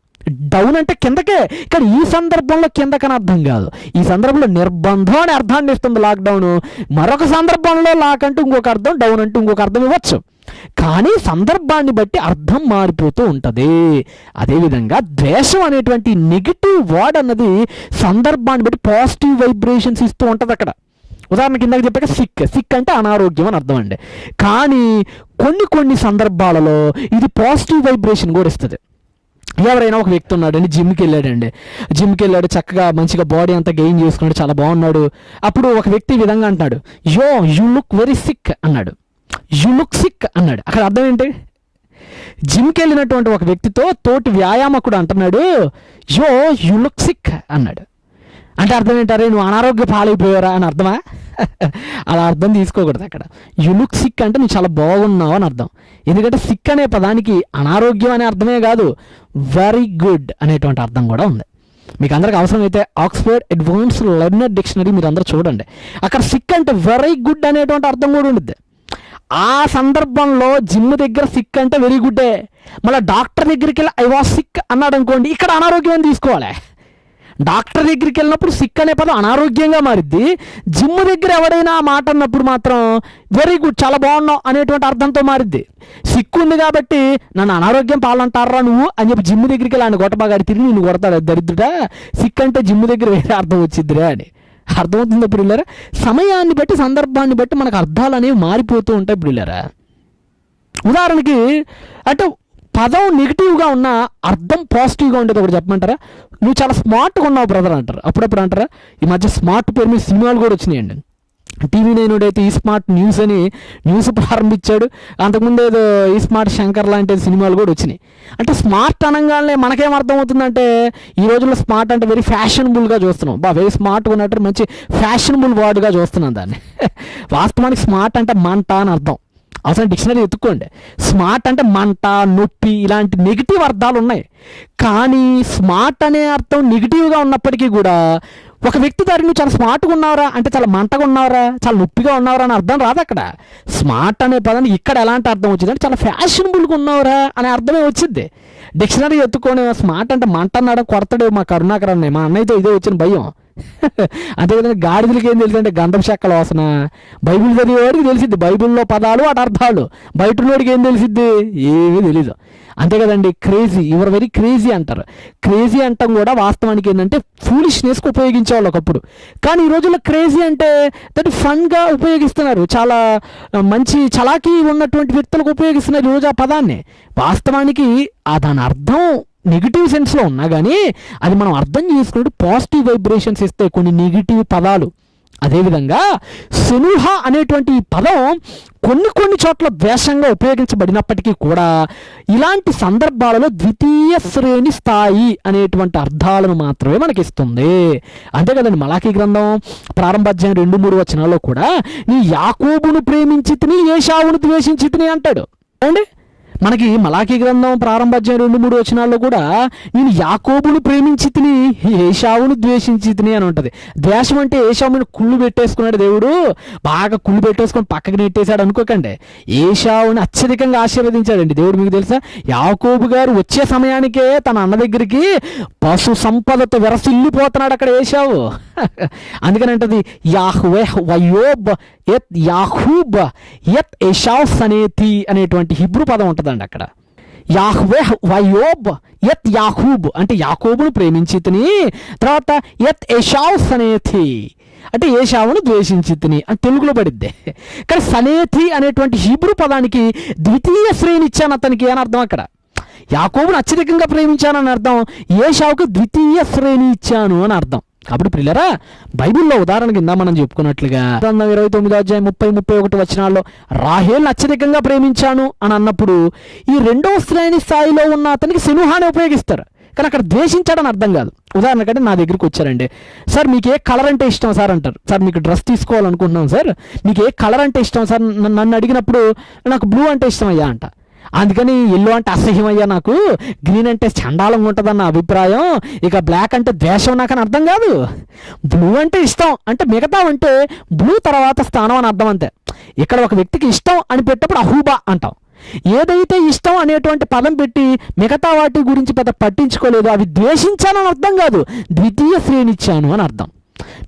డౌన్ అంటే కిందకే కానీ ఈ సందర్భంలో కిందకని అర్థం కాదు. ఈ సందర్భంలో నిర్బంధం అనే అర్థాన్ని ఇస్తుంది లాక్డౌన్. మరొక సందర్భంలో లాక్ అంటే ఇంకొక అర్థం, డౌన్ అంటే ఇంకొక అర్థం ఇవ్వచ్చు. కానీ సందర్భాన్ని బట్టి అర్థం మారిపోతూ ఉంటుంది. అదేవిధంగా ద్వేషం అనేటువంటి నెగిటివ్ వర్డ్ అన్నది సందర్భాన్ని బట్టి పాజిటివ్ వైబ్రేషన్స్ ఇస్తూ ఉంటుంది అక్కడ. ఉదాహరణకి ఇందాక చెప్పాక సిక్ అంటే అనారోగ్యం అని అర్థం అండి. కానీ కొన్ని సందర్భాలలో ఇది పాజిటివ్ వైబ్రేషన్ కూడా ఇస్తుంది. ఎవరైనా ఒక వ్యక్తి ఉన్నాడండి, జిమ్కి వెళ్ళాడు, చక్కగా మంచిగా బాడీ అంతా గెయిన్ చేసుకున్నాడు, చాలా బాగున్నాడు. అప్పుడు ఒక వ్యక్తి ఈ విధంగా అంటాడు, యూ లుక్ వెరీ సిక్ అన్నాడు. అక్కడ అర్థం ఏంటి? జిమ్కి వెళ్ళినటువంటి ఒక వ్యక్తితో తోటి వ్యాయామకుడు అంటున్నాడు, యూ లుక్ సిక్ అన్నాడు. అంటే అర్థం ఏంటారే, నువ్వు అనారోగ్య పాలైపోయారా అని అర్థమా? అలా అర్థం తీసుకోకూడదు. అక్కడ యు లుక్ సిక్ అంటే నువ్వు చాలా బాగున్నావు అని అర్థం. ఎందుకంటే సిక్ అనే పదానికి అనారోగ్యం అనే అర్థమే కాదు, వెరీ గుడ్ అనేటువంటి అర్థం కూడా ఉంది. మీకు అందరికి అవసరమైతే ఆక్స్ఫర్డ్ అడ్వాన్స్డ్ లెర్నర్ డిక్షనరీ మీరు అందరూ చూడండి. అక్కడ సిక్ అంటే వెరీ గుడ్ అనేటువంటి అర్థం కూడా ఉంటుంది. ఆ సందర్భంలో జిమ్ దగ్గర సిక్ అంటే వెరీ గుడ్డే. మళ్ళీ డాక్టర్ దగ్గరికి వెళ్ళి ఐ వాస్ సిక్ అన్నాడు అనుకోండి, ఇక్కడ అనారోగ్యం అని తీసుకోవాలి. డాక్టర్ దగ్గరికి వెళ్ళినప్పుడు సిక్ అనే పదం అనారోగ్యంగా మారిద్ది. జిమ్ దగ్గర ఎవడైనా మాట అన్నప్పుడు మాత్రం వెరీ గుడ్, చాలా బాగున్నావు అనేటువంటి అర్థంతో మారిద్ది. సిక్కు ఉంది కాబట్టి నన్ను అనారోగ్యం పాలంటారా నువ్వు అని చెప్పి జిమ్ దగ్గరికి వెళ్ళి ఆయన గొట్టబాగాడి తిరిగి నిన్ను కొడతాడు దరిద్రుడా. సిక్ అంటే జిమ్ దగ్గర వేరే అర్థం వచ్చిద్దిరా అని. అర్థమవుతుందా పిల్లరా? సమయాన్ని బట్టి సందర్భాన్ని బట్టి మనకు అర్థాలు అనేవి మారిపోతూ ఉంటాయి పిల్లరా. ఉదాహరణకి అంటే పదం నెగిటివ్గా ఉన్న అర్థం పాజిటివ్గా ఉండేది ఒకటి చెప్పమంటారా? నువ్వు చాలా స్మార్ట్గా ఉన్నావు బ్రదర్ అంటారు. అప్పుడప్పుడు అంటారా? ఈ మధ్య స్మార్ట్ పేరు మీద సినిమాలు కూడా వచ్చినాయండి. TV9 అయితే ఈ స్మార్ట్ న్యూస్ అని న్యూస్ ప్రారంభించాడు. అంతకుముందు ఏదో ఈ స్మార్ట్ శంకర్ లాంటి సినిమాలు కూడా వచ్చినాయి. అంటే స్మార్ట్ అనగానే మనకేం అర్థమవుతుందంటే ఈ రోజుల్లో స్మార్ట్ అంటే వెరీ ఫ్యాషనబుల్గా చూస్తున్నాం. వెరీ స్మార్ట్గా ఉన్నట్టు మంచి ఫ్యాషనబుల్ వర్డ్గా చూస్తున్నాం దాన్ని. వాస్తవానికి స్మార్ట్ అంటే మంట అని అర్థం. అవసరం డిక్షనరీ ఎత్తుక్కోండి. స్మార్ట్ అంటే మంట, నొప్పి ఇలాంటి నెగిటివ్ అర్థాలు ఉన్నాయి. కానీ స్మార్ట్ అనే అర్థం నెగిటివ్గా ఉన్నప్పటికీ కూడా ఒక వ్యక్తి దారి నువ్వు చాలా స్మార్ట్గా ఉన్నావురా అంటే చాలా మంటగా ఉన్నావురా, చాలా నొప్పిగా ఉన్నావురా అని అర్థం రాదు అక్కడ. స్మార్ట్ అనే పదానికి ఇక్కడ ఎలాంటి అర్థం వచ్చింది అంటే చాలా ఫ్యాషనబుల్గా ఉన్నావురా అనే అర్థమే వచ్చింది. డిక్షనరీ ఎత్తుకొని స్మార్ట్ అంటే మంట అన్నాడు కొడతాడు మా కరుణాకరణ. మా అన్నయ్యతో ఇదే వచ్చిన భయం. అంతేవిధంగా గాడిదలకి ఏం తెలుసు అంటే గంధం చెక్కల వాసన. బైబిల్ చదివేవాడికి తెలిసిద్ది బైబిల్లో పదాలు వాటి అర్థాలు, బయటలోడికి ఏం తెలిసిద్ది? ఏమీ తెలీదు. అంతే కదండి. క్రేజీ, యువర్ వెరీ క్రేజీ అంటారు. క్రేజీ అంటాం కూడా వాస్తవానికి ఏంటంటే ఫూలిష్నెస్కి ఉపయోగించేవాళ్ళు ఒకప్పుడు. కానీ ఈ రోజుల్లో క్రేజీ అంటే దాన్ని ఫన్గా ఉపయోగిస్తున్నారు. చాలా మంచి చలాకీ ఉన్నటువంటి వ్యక్తులకు ఉపయోగిస్తున్నారు ఈరోజు ఆ పదాన్ని. వాస్తవానికి దాని అర్థం నెగిటివ్ సెన్స్లో ఉన్నా కానీ అది మనం అర్థం చేసుకుంటూ పాజిటివ్ వైబ్రేషన్స్ ఇస్తాయి కొన్ని నెగిటివ్ పదాలు. అదేవిధంగా సునుహ అనేటువంటి ఈ పదం కొన్ని చోట్ల ద్వేషంగా ఉపయోగించబడినప్పటికీ కూడా ఇలాంటి సందర్భాలలో ద్వితీయ శ్రేణి స్థాయి అనేటువంటి అర్థాలను మాత్రమే మనకిస్తుంది. అంతే కదండి. మలాకీ గ్రంథం ప్రారంభ అధ్యాయం 2-3 వచనాల్లో కూడా నీ యాకోబును ప్రేమించి తిని ఏశావును ద్వేషించి తిని అంటాడు. అండి మనకి మలాకీ గ్రంథం ప్రారంభాధ్యాయం 2-3 వచనాల్లో కూడా నేను యాకోబును ప్రేమించి తిని ఏశావును ద్వేషించి తిని అని ఉంటుంది. ద్వేషం అంటే ఏశావుని కుళ్ళు పెట్టేసుకున్నాడు దేవుడు, బాగా కుళ్ళు పెట్టేసుకొని పక్కకి నెట్టేశాడు అనుకోకండి. ఏశావుని అత్యధికంగా ఆశీర్వదించాడండి దేవుడు. మీకు తెలుసా, యాకోబు గారు వచ్చే సమయానికే తన అన్న దగ్గరికి పశు సంపదతో వెరసిల్లిపోతున్నాడు అక్కడ ఏశావు. అందుకని అంటది యాహ్వే వయోబ్ ఎత్ యాహూబ్ ఎత్ ఏషావ్ సనేతి అనేటువంటి హిబ్రూ పదం ఉంటుందండి అక్కడ. యాహ్వే వయోబ్ ఎత్ యాహూబ్ అంటే యాకోబును ప్రేమించి తిని, తర్వాత ఎత్ ఏషావ్ సనేతి అంటే ఏషావును ద్వేషించి తిని అని తెలుగులో పడిద్దే. కానీ సనేతి అనేటువంటి హిబ్రూ పదానికి ద్వితీయ శ్రేణి ఇచ్చాను అతనికి అని అర్థం. అక్కడ యాకోబును అత్యధికంగా ప్రేమించానని అర్థం, ఏషావుకు ద్వితీయ శ్రేణి ఇచ్చాను అని అర్థం. కాబట్టి ప్రియులారా, బైబిల్లో ఉదాహరణ కింద మనం చెప్పుకున్నట్లుగా 29వ అధ్యాయం 30-31 వచనాల్లో రాహేల్ని అత్యధికంగా ప్రేమించాను అని అన్నప్పుడు ఈ రెండవ శ్రేణి స్థాయిలో ఉన్న అతనికి సెనుహాని ఉపయోగిస్తారు, కానీ అక్కడ ద్వేషించాడని అర్థం కాదు. ఉదాహరణకంటే నా దగ్గరికి వచ్చారండి, సార్ మీకు ఏ కలర్ అంటే ఇష్టం సార్ అంటారు. సార్ మీకు డ్రెస్ తీసుకోవాలనుకుంటున్నాం సార్, మీకు ఏ కలర్ అంటే ఇష్టం సార్ నన్ను అడిగినప్పుడు నాకు బ్లూ అంటే ఇష్టం అయ్యా అంట. అందుకని ఎల్లో అంటే అసహ్యం అయ్యా, నాకు గ్రీన్ అంటే చండాలంగా ఉంటుందన్న అభిప్రాయం, ఇక బ్లాక్ అంటే ద్వేషం నాకని అర్థం కాదు. బ్లూ అంటే ఇష్టం అంటే మిగతా అంటే బ్లూ తర్వాత స్థానం అని అర్థం అంతే. ఇక్కడ ఒక వ్యక్తికి ఇష్టం అని పెట్టినప్పుడు అహూబా అంటాం. ఏదైతే ఇష్టం అనేటువంటి పదం పెట్టి మిగతా వాటి గురించి పెద్ద పట్టించుకోలేదు, అవి ద్వేషించాలని అర్థం కాదు, ద్వితీయ శ్రేణి ఇచ్చాను అని అర్థం.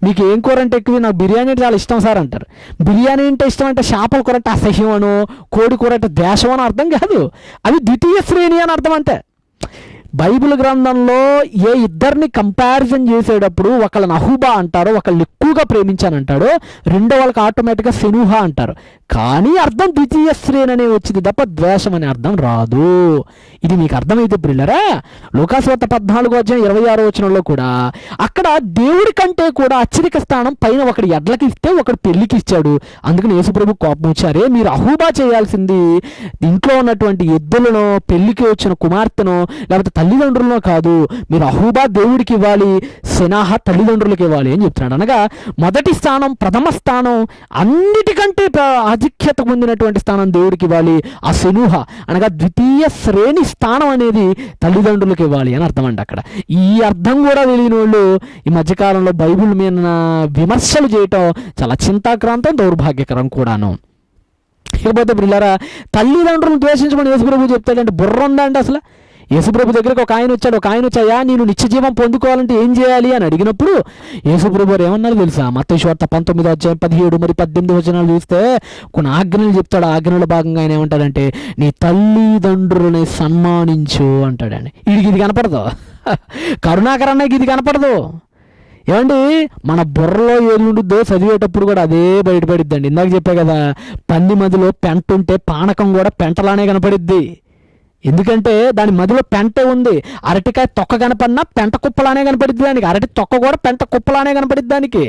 మీకు ఏం కూర అంటే ఎక్కువ, నాకు బిర్యానీ అంటే చాలా ఇష్టం సార్ అంటారు. బిర్యానీ అంటే ఇష్టం అంటే చేపల కూర అంటే అసహ్యం అనో, కోడి కూర అంటే ద్వేషం అని అర్థం కాదు, అవి ద్వితీయ శ్రేణి అని అర్థం అంతే. బైబిల్ గ్రంథంలో ఏ ఇద్దరిని కంపారిజన్ చేసేటప్పుడు ఒకళ్ళని అహూబా అంటారు, ఒకళ్ళని ఎక్కువగా ప్రేమించానంటాడు, రెండో వాళ్ళకి ఆటోమేటిక్గా సెనుహా అంటారు. కానీ అర్థం ద్వితీయ శ్రేణి అనే వచ్చింది తప్ప ద్వేషం అనే అర్థం రాదు. ఇది మీకు అర్థమైతే ప్రియులారా, లూకాసువార్త 14వ అధ్యాయం 26వ వచనంలో కూడా అక్కడ దేవుడి కంటే కూడా అత్యధిక స్థానం పైన ఒకటి ఎడ్లకి ఇస్తే ఒకటి పెళ్లికి ఇచ్చాడు. అందుకని యేసుప్రభు కోపం వచ్చారే, మీరు అహూబా చేయాల్సింది ఇంట్లో ఉన్నటువంటి ఎద్దులను, పెళ్లికి వచ్చిన కుమార్తెను, లేకపోతే తల్లిదండ్రులను కాదు, మీరు అహూబా దేవుడికి ఇవ్వాలి, సెనాహ తల్లిదండ్రులకు ఇవ్వాలి అని చెప్తున్నాడు. అనగా మొదటి స్థానం, ప్రథమ స్థానం, అన్నిటికంటే ఆధిక్యత పొందినటువంటి స్థానం దేవుడికి ఇవ్వాలి. ఆ సెనుహ అనగా ద్వితీయ శ్రేణి స్థానం అనేది తల్లిదండ్రులకు ఇవ్వాలి అని అర్థం అండి. అక్కడ ఈ అర్థం కూడా తెలియని వాళ్ళు ఈ మధ్యకాలంలో బైబిల్ మీద విమర్శలు చేయటం చాలా చింతాక్రాంతం, దౌర్భాగ్యకరం కూడాను. ఇకపోతే పిల్లరా, తల్లిదండ్రులను ద్వేషించమని యేసుప్రభు చెప్తాడంటే బుర్ర ఉందా అండి అసలు? యేసుప్రభు దగ్గరికి ఒక ఆయన వచ్చాడు, వచ్చాయా నేను నిత్య జీవం పొందుకోవాలంటే ఏం చేయాలి అని అడిగినప్పుడు యేసుప్రభు వారు ఏమన్నారు తెలుసా? మత్తయి సువార్త 19వ అధ్యాయం 17-18 వచనాలు చూస్తే కొన్ని ఆజ్ఞలు చెప్తాడు. ఆజ్ఞల భాగంగా ఆయన ఏమంటాడంటే నీ తల్లిదండ్రులని సన్మానించు అంటాడండి. ఇది కనపడదు, కరుణాకరన్నకి ఇది కనపడదు. ఏమండి, మన బుర్రలో ఏది ఉంటుందో చదివేటప్పుడు కూడా అదే బయటపడిద్దండి. ఇందాక చెప్పా కదా, పంది మదిలో పెంట ఉంటే పానకం కూడా పెంటలానే కనపడిద్ది. ఎందుకంటే దాని మధ్యలో పెంటే ఉంది. అరటికాయ తొక్క కనపడినా పెంట కుప్పలానే కనపడిద్ది దానికి, అరటి తొక్క కూడా పెంట కుప్పలానే కనపడిద్ది దానికి.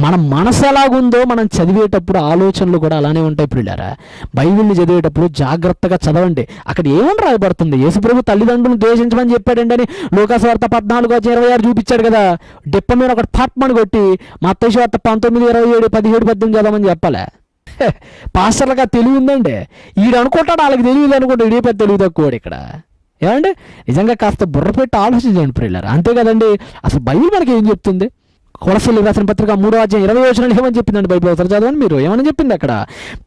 మన మనసు ఎలాగుందో మనం చదివేటప్పుడు ఆలోచనలు కూడా అలానే ఉంటాయి పిల్లారా. బైబిల్ని చదివేటప్పుడు జాగ్రత్తగా చదవండి. అక్కడ ఏమని రాయబడుతుంది? యేసుప్రభు తల్లిదండ్రులను ద్వేషించమని చెప్పాడండి అని లూకాసువార్త 14:26 చూపించాడు కదా. డిప్ప మీద ఒకటి పట్మని కొట్టి మత్తయి సువార్త 19:27, 17-18 చదవమని చెప్పాలి. పాస్టర్లుగా తెలివి ఉందండి. ఈడు అనుకుంటాడు వాళ్ళకి తెలియదు అనుకుంటాడు, ఇడే పెద్ద తెలివి తక్కువ ఇక్కడ. ఏమండి, నిజంగా కాస్త బుర్ర పెట్టి ఆలోచించండి ప్రియులారా. అంతే కదండి. అసలు బైబిల్ మనకి ఏం చెప్తుంది? కొలస్సీయులకు రాసిన పత్రిక 3వ అధ్యాయం 20వ వచనంలో ఏమని చెప్పిందండి బైబిల్? ఒకసారి చదవండి మీరు. ఏమని చెప్పింది అక్కడ?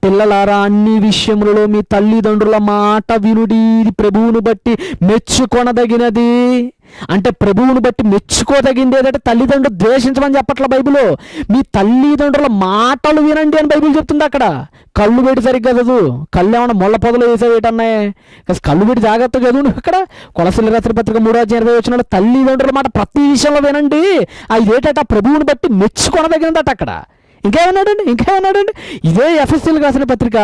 పిల్లలారా, అన్ని విషయములలో మీ తల్లిదండ్రుల మాట వినుడి, ఇది ప్రభువును బట్టి మెచ్చుకొనదగినది. అంటే ప్రభువును బట్టి మెచ్చుకోదగింది ఏదంటే తల్లిదండ్రులు ద్వేషించమని చెప్పట్ల బైబిల్. మీ తల్లిదండ్రుల మాటలు వినండి అని బైబిల్ చెప్తుంది. అక్కడ కళ్ళు పెట్టి సరిగ్గా చదువు. కళ్ళు ఏమన్నా ముళ్ళ పొదలు వేసేవేటన్నాయి, కళ్ళు పెట్టి జాగ్రత్తగా చదువు. ఇక్కడ కొలస్సీయులకు రాసిన పత్రిక 3వ అధ్యాయం 20వ వచనంలో తల్లిదండ్రుల మాట ప్రతి విషయంలో వినండి, అదేటట ప్రభువుని బట్టి మెచ్చుకొనదగినదట. అక్కడ ఇంకేమన్నాడండి? ఇదే ఎఫెసీయులకు రాసిన పత్రిక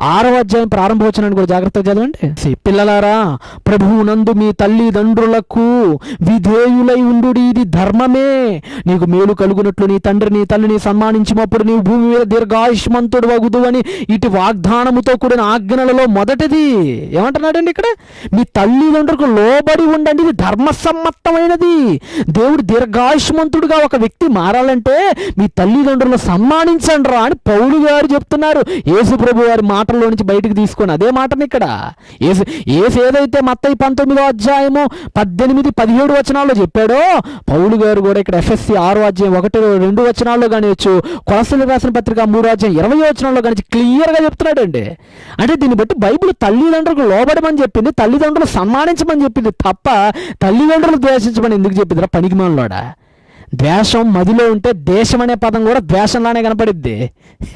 6వ అధ్యాయం ప్రారంభవచనాన్ని కూడా జాగ్రత్తగా చదవండి. పిల్లలారా, ప్రభువునందు మీ తల్లిదండ్రులకు విధేయులై ఉండు, ఇది ధర్మమే. నీకు మేలు కలుగునట్లు నీ తండ్రిని తల్లిని సన్మానించినప్పుడు నీవు భూమి మీద దీర్ఘాయుష్మంతుడు వగుదు అని ఇటు వాగ్దానముతో కూడిన ఆజ్ఞలలో మొదటిది. ఏమంటున్నాడండి ఇక్కడ? మీ తల్లిదండ్రులకు లోబడి ఉండండి, ఇది ధర్మసమ్మతమైనది. దేవుడు దీర్ఘాయుష్మంతుడుగా ఒక వ్యక్తి మారాలంటే మీ తల్లిదండ్రుల సన్మానం సన్మానించండి రా అని పౌలు గారు చెప్తున్నారు. యేసు ప్రభు వారి మాటల్లో నుంచి బయటకు తీసుకొని అదే మాటని ఇక్కడ యేసు ఏదైతే మత్తయి 19వ అధ్యాయము 18-17 వచనాల్లో చెప్పాడో, పౌలు గారు కూడా ఇక్కడ ఎఫ్ఎస్సి 6వ అధ్యాయం 1-2 వచనాల్లో కానివచ్చు, కొలస్సీలకు రాసిన పత్రిక 3వ అధ్యాయం 20వ వచనాల్లో కానీ క్లియర్గా చెప్తున్నాడండి. అంటే దీన్ని బట్టి బైబిల్ తల్లిదండ్రులకు లోబడమని చెప్పింది, తల్లిదండ్రులు సన్మానించమని చెప్పింది తప్ప తల్లిదండ్రులు ద్వేషించమని ఎందుకు చెప్పిందిరా పనికిమాలినోడా? ద్వేషం మదిలో ఉంటే దేశం అనే పదం కూడా ద్వేషంలానే కనపడిద్ది.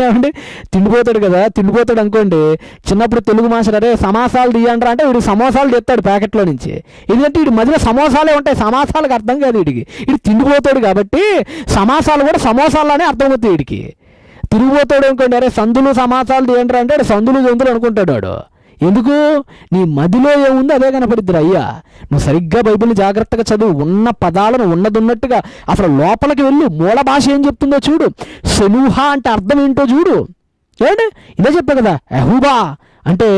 ఏమండి, తిండిపోతాడు కదా, తిండిపోతాడు అనుకోండి, చిన్నప్పుడు తెలుగు మాస్టర్ అరే సమాసాలు తీయండ్రా అంటే వీడికి సమోసాలు తెస్తాడు ప్యాకెట్లో నుంచి. ఎందుకంటే వీడి మధ్యలో సమోసాలే ఉంటాయి, సమాసాలకు అర్థం కాదు వీడికి. వీడు తిండిపోతాడు కాబట్టి సమాసాలు కూడా సమోసాలనే అర్థమవుతాయి వీడికి. తిరిగిపోతాడు అనుకోండి, అరే సందులు సమాసాలు తీయండ్రా అంటే సందులు జంతులు అనుకుంటాడు వాడు. ఎందుకు? నీ మదిలో ఏముందో అదే కనపడిద్దిరా అయ్యా. నువ్వు సరిగ్గా బైబిల్ని జాగ్రత్తగా చదువు, ఉన్న పదాలను ఉన్నట్టుగా అసలు లోపలికి వెళ్ళు, మూల భాష ఏం చెప్తుందో చూడు. సెనూహా అంటే అర్థం ఏంటో చూడు. ఏంటి ఇదే చెప్పా కదా, యెహోవా అంటే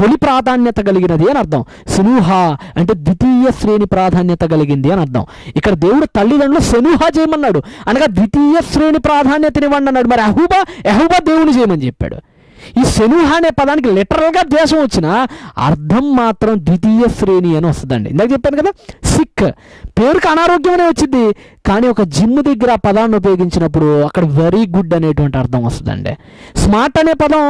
తొలి ప్రాధాన్యత కలిగినది అని అర్థం, సెనూహా అంటే ద్వితీయ శ్రేణి ప్రాధాన్యత కలిగింది అని అర్థం. ఇక్కడ దేవుడు తల్లిదండ్రులు సెనూహా చేయమన్నాడు, అనగా ద్వితీయ శ్రేణి ప్రాధాన్యతనివ్వండి అన్నాడు. మరి యెహోవా దేవుని చేయమని చెప్పాడు. ఈ సెనూహా అనే పదానికి లిటరల్గా ద్వేషం వచ్చిన అర్థం మాత్రం ద్వితీయ శ్రేణి అని వస్తుందండి. ఇందాక చెప్పాను కదా, సిక్ పేరుకి అనారోగ్యం అనే వచ్చింది, కానీ ఒక జిమ్ దగ్గర ఆ పదాన్ని ఉపయోగించినప్పుడు అక్కడ వెరీ గుడ్ అనేటువంటి అర్థం వస్తుందండి. స్మార్ట్ అనే పదం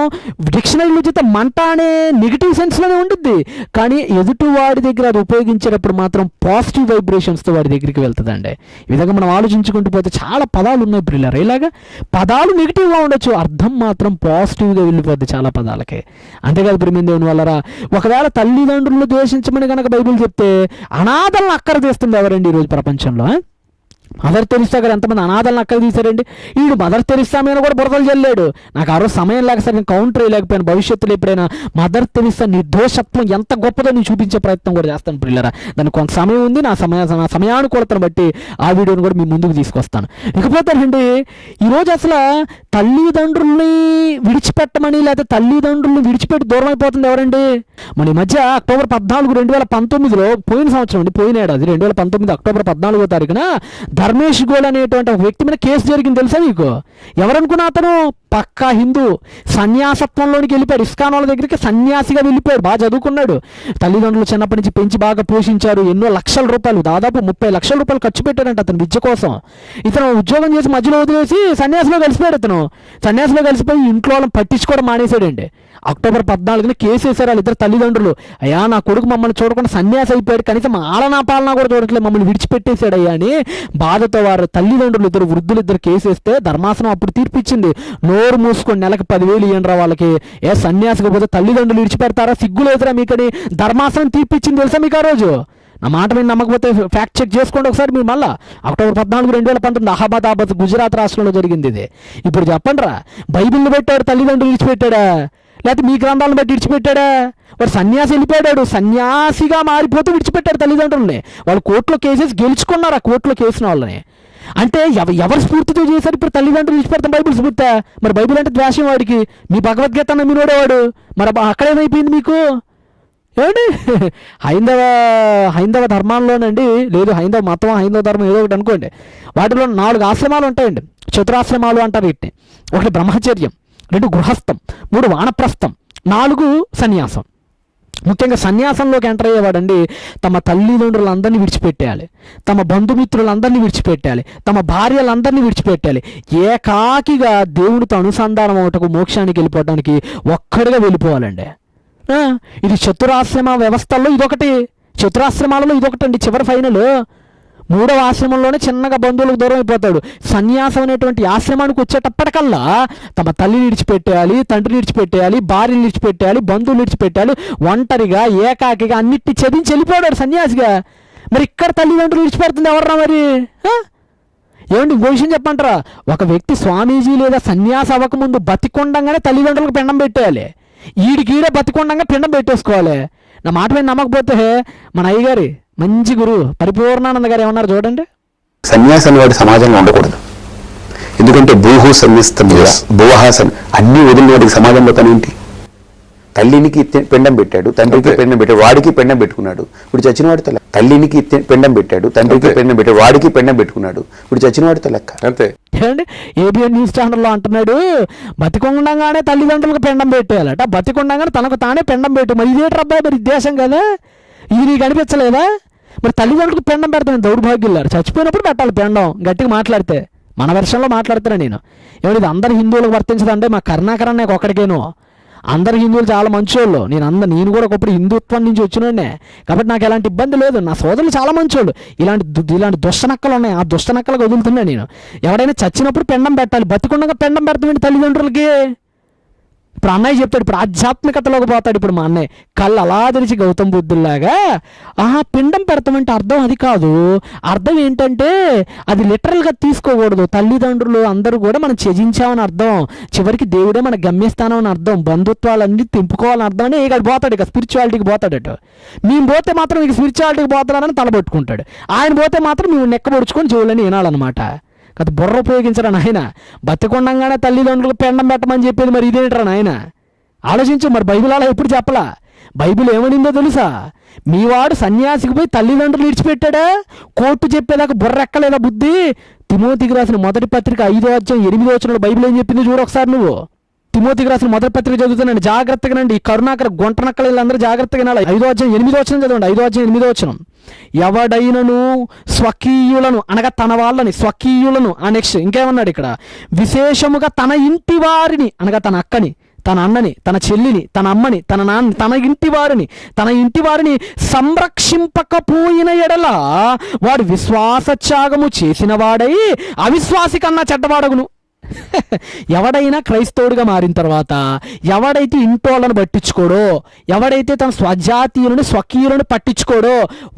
డిక్షనరీలో చూస్తే మంట అనే నెగిటివ్ సెన్స్లోనే ఉంటుంది, కానీ ఎదుటి వాడి దగ్గర అది ఉపయోగించేటప్పుడు మాత్రం పాజిటివ్ వైబ్రేషన్స్తో వాడి దగ్గరికి వెళ్తుందండి. ఈ విధంగా మనం ఆలోచించుకుంటూ పోతే చాలా పదాలు ఉన్నాయి పిల్లలు. ఇలాగా పదాలు నెగిటివ్గా ఉండొచ్చు, అర్థం మాత్రం పాజిటివ్గా వెళ్ళిపోద్ది చాలా పదాలకి. అంతేకాదు ప్రేమ దేవుని వల్లరా, ఒకవేళ తల్లిదండ్రులను ద్వేషించమని కనుక బైబిల్ చెప్తే అనాథలను అక్కర తీస్తుంది ఎవరండి ఈరోజు ప్రపంచంలో? మదర్ తెరిసా గారు ఎంతమంది అనాథలను అక్కడ తీశారండి. వీడు మదర్ తెరిసా మీద కూడా బురదలు చల్లాడు. నాకు ఆ రోజు సమయం లేక సరే నేను కౌంటర్ వేయలేకపోయాను. భవిష్యత్తులో ఎప్పుడైనా మదర్ తెరిసా నిర్దోషత్వం ఎంత గొప్పదో నేను చూపించే ప్రయత్నం కూడా చేస్తాను పిల్లరా. దానికి కొంత సమయం ఉంది, నా సమయానుకూలతను బట్టి ఆ వీడియోని కూడా మీ ముందుకు తీసుకొస్తాను. ఇకపోతేనండి, ఈరోజు అసలు తల్లిదండ్రుల్ని విడిచిపెట్టమని లేకపోతే తల్లిదండ్రుల్ని విడిచిపెట్టి దూరం అయిపోతుంది ఎవరండి? మన ఈ మధ్య అక్టోబర్ 14, 2019లో పోయిన సంవత్సరం అండి, పోయిన ఏడాది 2019 అక్టోబర్ 14వ తారీఖున ధర్మేష్ గోల్ అనేటువంటి ఒక వ్యక్తి మీద కేసు జరిగింది. తెలుసా మీకు? ఎవరనుకున్నా అతను పక్కా హిందూ, సన్యాసత్వంలోనికి వెళ్ళిపోయాడు. ఇస్కాన్ వాళ్ళ దగ్గరికి సన్యాసిగా వెళ్ళిపోయాడు. బాగా చదువుకున్నాడు, తల్లిదండ్రులు చిన్నప్పటి నుంచి పెంచి బాగా పోషించారు. ఎన్నో లక్షల రూపాయలు, దాదాపు 30 లక్షల రూపాయలు ఖర్చు పెట్టాడంట అతను విద్య కోసం. ఇతను ఉద్యోగం చేసి మధ్యలో వదిలేసి సన్యాసిలో కలిసిపోయాడు. ఇతను సన్యాసిలో కలిసిపోయి ఇంట్లో వాళ్ళని పట్టించుకోవడం మానేశాడండి. అక్టోబర్ 14న కేసు వేశారు వాళ్ళిద్దరు తల్లిదండ్రులు. అయ్యా నా కొడుకు మమ్మల్ని చూడకుండా సన్యాసి అయిపోయాడు, కనీసం ఆలనా పాలనా కూడా చూడట్లేదు, మమ్మల్ని విడిచిపెట్టేశాడు అయ్యా అని బాధతో వారు తల్లిదండ్రులు వృద్ధులిద్దరు కేసు వేస్తే ధర్మాసనం అప్పుడు తీర్పిచ్చింది, నోరు మూసుకొని నెలకు 10,000 ఇయ్యండిరా వాళ్ళకి. సన్యాసికి పోతే తల్లిదండ్రులు విడిచిపెడతారా, సిగ్గులేదురా మీకని ధర్మాసనం తీర్పిచ్చింది. తెలుసా మీకు ఆ రోజు? నా మాట మీద నమ్మకపోతే ఫ్యాక్ట్ చెక్ చేసుకోండి ఒకసారి మీరు. మళ్ళా అక్టోబర్ 14, 2019 అహ్మదాబాద్ గుజరాత్ రాష్ట్రంలో జరిగింది ఇది. ఇప్పుడు చెప్పండి రా, బైబిల్ని పెట్టాడు తల్లిదండ్రులు విడిచిపెట్టాడా, లేకపోతే మీ గ్రంథాలను బట్టి విడిచిపెట్టాడా? వాడు సన్యాసి వెళ్ళిపోయాడు, సన్యాసిగా మారిపోతూ విడిచిపెట్టాడు తల్లిదండ్రుల్ని. వాళ్ళు కోర్టులో కేసేసి గెలుచుకున్నారు ఆ కోర్టులో కేసిన వాళ్ళని. అంటే ఎవరు స్ఫూర్తితో చేశారు ఇప్పుడు తల్లిదండ్రులు విడిచిపెడతాం? బైబిల్ స్ఫూర్తి. మరి బైబిల్ అంటే ద్వేషం వాడికి, మీ భగవద్గీత నమ్మినోడేవాడు. మరి అక్కడేమైపోయింది మీకు? ఏమండి, హైందవ ధర్మాల్లోనండి, లేదు హైందవ మతం, హైందవ ధర్మం ఏదో ఒకటి అనుకోండి, వాటిలో 4 ఆశ్రమాలు ఉంటాయండి. చతురాశ్రమాలు అంటారు వీటిని. 1 బ్రహ్మచర్యం, 2 గృహస్థం, 3 వానప్రస్థం, 4 సన్యాసం. ముఖ్యంగా సన్యాసంలోకి ఎంటర్ అయ్యేవాడండి తమ తల్లిదండ్రులందరినీ విడిచిపెట్టేయాలి, తమ బంధుమిత్రులందరినీ విడిచిపెట్టాలి, తమ భార్యలందరినీ విడిచిపెట్టాలి. ఏకాకిగా దేవునితో అనుసంధానం అవటకు, మోక్షానికి వెళ్ళిపోవడానికి ఒక్కడిగా వెళ్ళిపోవాలండి. ఇది చతురాశ్రమ వ్యవస్థల్లో ఇదొకటి, చతురాశ్రమాలలో ఇదొకటండి. చివరి ఫైనల్ 3వ ఆశ్రమంలోనే చిన్నగా బంధువులకు దూరం అయిపోతాడు. సన్యాసం అనేటువంటి ఆశ్రమానికి వచ్చేటప్పటికల్లా తమ తల్లిని విడిచిపెట్టేయాలి, తండ్రిని విడిచిపెట్టేయాలి, భార్యని విడిచిపెట్టేయాలి, బంధువులు విడిచిపెట్టాలి, ఒంటరిగా ఏకాకిగా అన్నిటి చదివించి వెళ్ళిపోయాడు సన్యాసిగా. మరి ఇక్కడ తల్లిదండ్రులు విడిచిపెడుతుంది ఎవర్రా మరి? ఏమండి ఇంకో విషయం చెప్పంటారా, ఒక వ్యక్తి స్వామీజీ లేదా సన్యాసి అవ్వకముందు బతికొండంగానే తల్లిదండ్రులకు పిండం పెట్టేయాలి. ఈడికీడే బతికొండంగా పిండం పెట్టేసుకోవాలి. నా మాట మీద నమ్మకపోతే మన అయ్యగారి మంచి గురువు పరిపూర్ణానంద గారు ఏమన్నారు చూడండి. సన్యాసి అనేవాడు సమాజంలో ఉండకూడదు. ఎందుకంటే భూహు సన్యస్తం భూహాసన్ అన్ని వదిలిన వాడికి సమాజంలో పని ఏంటి? తల్లినికి పిండం పెట్టాడు, తండ్రికి పిండం పెట్టాడు, వాడికి పిండం పెట్టుకున్నాడు. ఇప్పుడు చచ్చినవాడితో లెక్క. తల్లినికి పిండం పెట్టాడు, తండ్రికి పిండం పెట్టాడు, వాడికి పిండం పెట్టుకున్నాడు. ఇప్పుడు చచ్చినవాడితో లెక్క. అంతే. ఏమండి, ఏబిఎన్ న్యూస్ ఛానల్లో అంటున్నాడు, బతికుండగానే తల్లిదండ్రులకు పిండం పెట్టేయాలట, బతికుండగానే తనకు తానే పిండం పెట్టు. మరి ఇదేంటి అబ్బాయి, మరి దేశం కదా ఇది, నీకు అనిపించలేదా? మరి తల్లిదండ్రులకు పిండం పెడతాను దౌర్భాగ్యులారు, చచ్చిపోయినప్పుడు పెట్టాలి పిండం. గట్టిగా మాట్లాడితే మన వెర్షన్లో మాట్లాడుతున్నా నేను. ఏమంటే ఇది అందరు హిందువులకు వర్తించదంటే మా కరుణాకరన్ నాకు ఒక్కడికేను. అందరు హిందువులు చాలా మంచోళ్ళు. నేను కూడా ఒకప్పుడు హిందుత్వం నుంచి వచ్చినోడే, కాబట్టి నాకు ఎలాంటి ఇబ్బంది లేదు. నా సోదరులు చాలా మంచోళ్ళు. ఇలాంటి దుష్టనక్కలు ఉన్నాయి, ఆ దుష్టనక్కలకు వదులుతున్నా నేను. ఎవడైనా చచ్చినప్పుడు పిండం పెట్టాలి, బతికుండగా పిండం పెడతామండి తల్లిదండ్రులకి. ఇప్పుడు అన్నయ్య చెప్తాడు, ఇప్పుడు ఆధ్యాత్మికతలోకి పోతాడు. ఇప్పుడు మా అన్నయ్య కళ్ళు అలా తెరిచి గౌతమ్ బుద్ధుల్లాగా, పిండం పెడతామంటే అర్థం అది కాదు. అర్థం ఏంటంటే అది లిటరల్గా తీసుకోకూడదు. తల్లిదండ్రులు అందరూ కూడా మనం త్యజించామని అర్థం, చివరికి దేవుడే మన గమ్యస్థానం అని అర్థం, బంధుత్వాలన్నీ తెంపుకోవాలని అర్థం అని ఇక పోతాడు, ఇక స్పిరిచువాలిటీకి పోతాడట. మేము పోతే మాత్రం ఇక స్పిరిచువాలిటీకి పోతాడని తలబెట్టుకుంటాడు. ఆయన పోతే మాత్రం మేము నెక్కబొడుచుకొని చెవులని వినాలన్నమాట. కదా బుర్ర ఉపయోగించరా నాయన. బతికొండంగానే తల్లిదండ్రులకు పిండం పెట్టమని చెప్పేది మరి ఇదేంటరా నాయన? ఆలోచించు. మరి బైబిల్ అలా ఎప్పుడు చెప్పలా? బైబిల్ ఏమనిందో తెలుసా? మీవాడు సన్యాసికి పోయి తల్లిదండ్రులు విడిచిపెట్టాడా? కోర్టు చెప్పేదాకా బుర్ర ఎక్కలేదా బుద్ధి? తిమోతికి రాసిన మొదటి పత్రిక 5వ అధ్యాయం 8వ వచనంలో బైబిల్ ఏం చెప్పింది చూడు ఒకసారి నువ్వు. తిమోతికి రాసిన మొదటి పత్రిక చదువుతానండి, జాగ్రత్తగానండి. ఈ కరుణాకర గుంటనక్కలు వీళ్ళందరూ జాగ్రత్తగా వినాలి. 5వ అధ్యాయం 8వ వచనం చదవండి. 5వ అధ్యాయం 8వ వచనం. ఎవడైనను స్వకీయులను అనగా తన వాళ్ళని, స్వకీయులను నెక్స్ట్ ఇంకేమన్నాడు ఇక్కడ, విశేషముగా తన ఇంటి వారిని అనగా తన అక్కని, తన అన్నని, తన చెల్లిని, తన అమ్మని, తన నాన్న, తన ఇంటి వారిని సంరక్షింపకపోయిన ఎడల వాడు విశ్వాస త్యాగము చేసిన వాడై అవిశ్వాసి కన్నా చెడ్డవాడగును. ఎవడైనా క్రైస్తవుడిగా మారిన తర్వాత ఎవడైతే ఇంటోళ్ళను పట్టించుకోడో, ఎవడైతే తన స్వజాతీయులను స్వకీయులను పట్టించుకోడో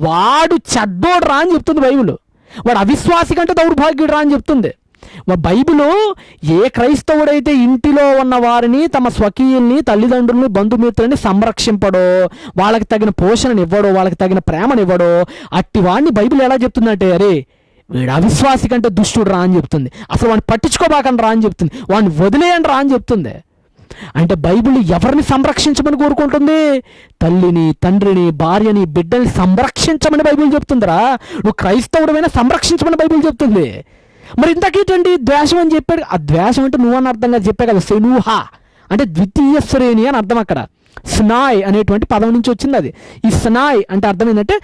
వాడు చెడ్డోడు రా అని చెప్తుంది బైబిల్. వాడు అవిశ్వాసి కంటే దౌర్భాగ్యుడు రా అని చెప్తుంది బైబిల్. ఏ క్రైస్తవుడైతే ఇంటిలో ఉన్న వారిని, తమ స్వకీయుల్ని, తల్లిదండ్రుల్ని, బంధుమిత్రుల్ని సంరక్షింపడో, వాళ్ళకి తగిన పోషణనివ్వడో, వాళ్ళకి తగిన ప్రేమనివ్వడో, అట్టి వాడిని బైబిల్ ఎలా చెప్తుందంటే, అరే వీడు అవిశ్వాసి కంటే దుష్టుడు రా అని చెప్తుంది. అసలు వాడిని పట్టించుకోబాకండి రా అని చెప్తుంది, వాడిని వదిలేయండి రా అని చెప్తుంది. అంటే బైబిల్ ఎవరిని సంరక్షించమని కోరుకుంటుంది? తల్లిని, తండ్రిని, భార్యని, బిడ్డని సంరక్షించమని బైబిల్ చెప్తుందిరా. నువ్వు క్రైస్తవుడమైనా సంరక్షించమని బైబిల్ చెప్తుంది. మరి ఇంతకేంటండి ద్వేషం అని చెప్పాడు. ఆ ద్వేషం అంటే నువ్వని అర్థం కాదు, చెప్పా కదా, సెనూహ అంటే ద్వితీయ శ్రేణి అని అర్థం. అక్కడ స్నాయ్ అనేటువంటి పదం నుంచి వచ్చింది అది. ఈ స్నాయ్ అంటే అర్థం ఏంటంటే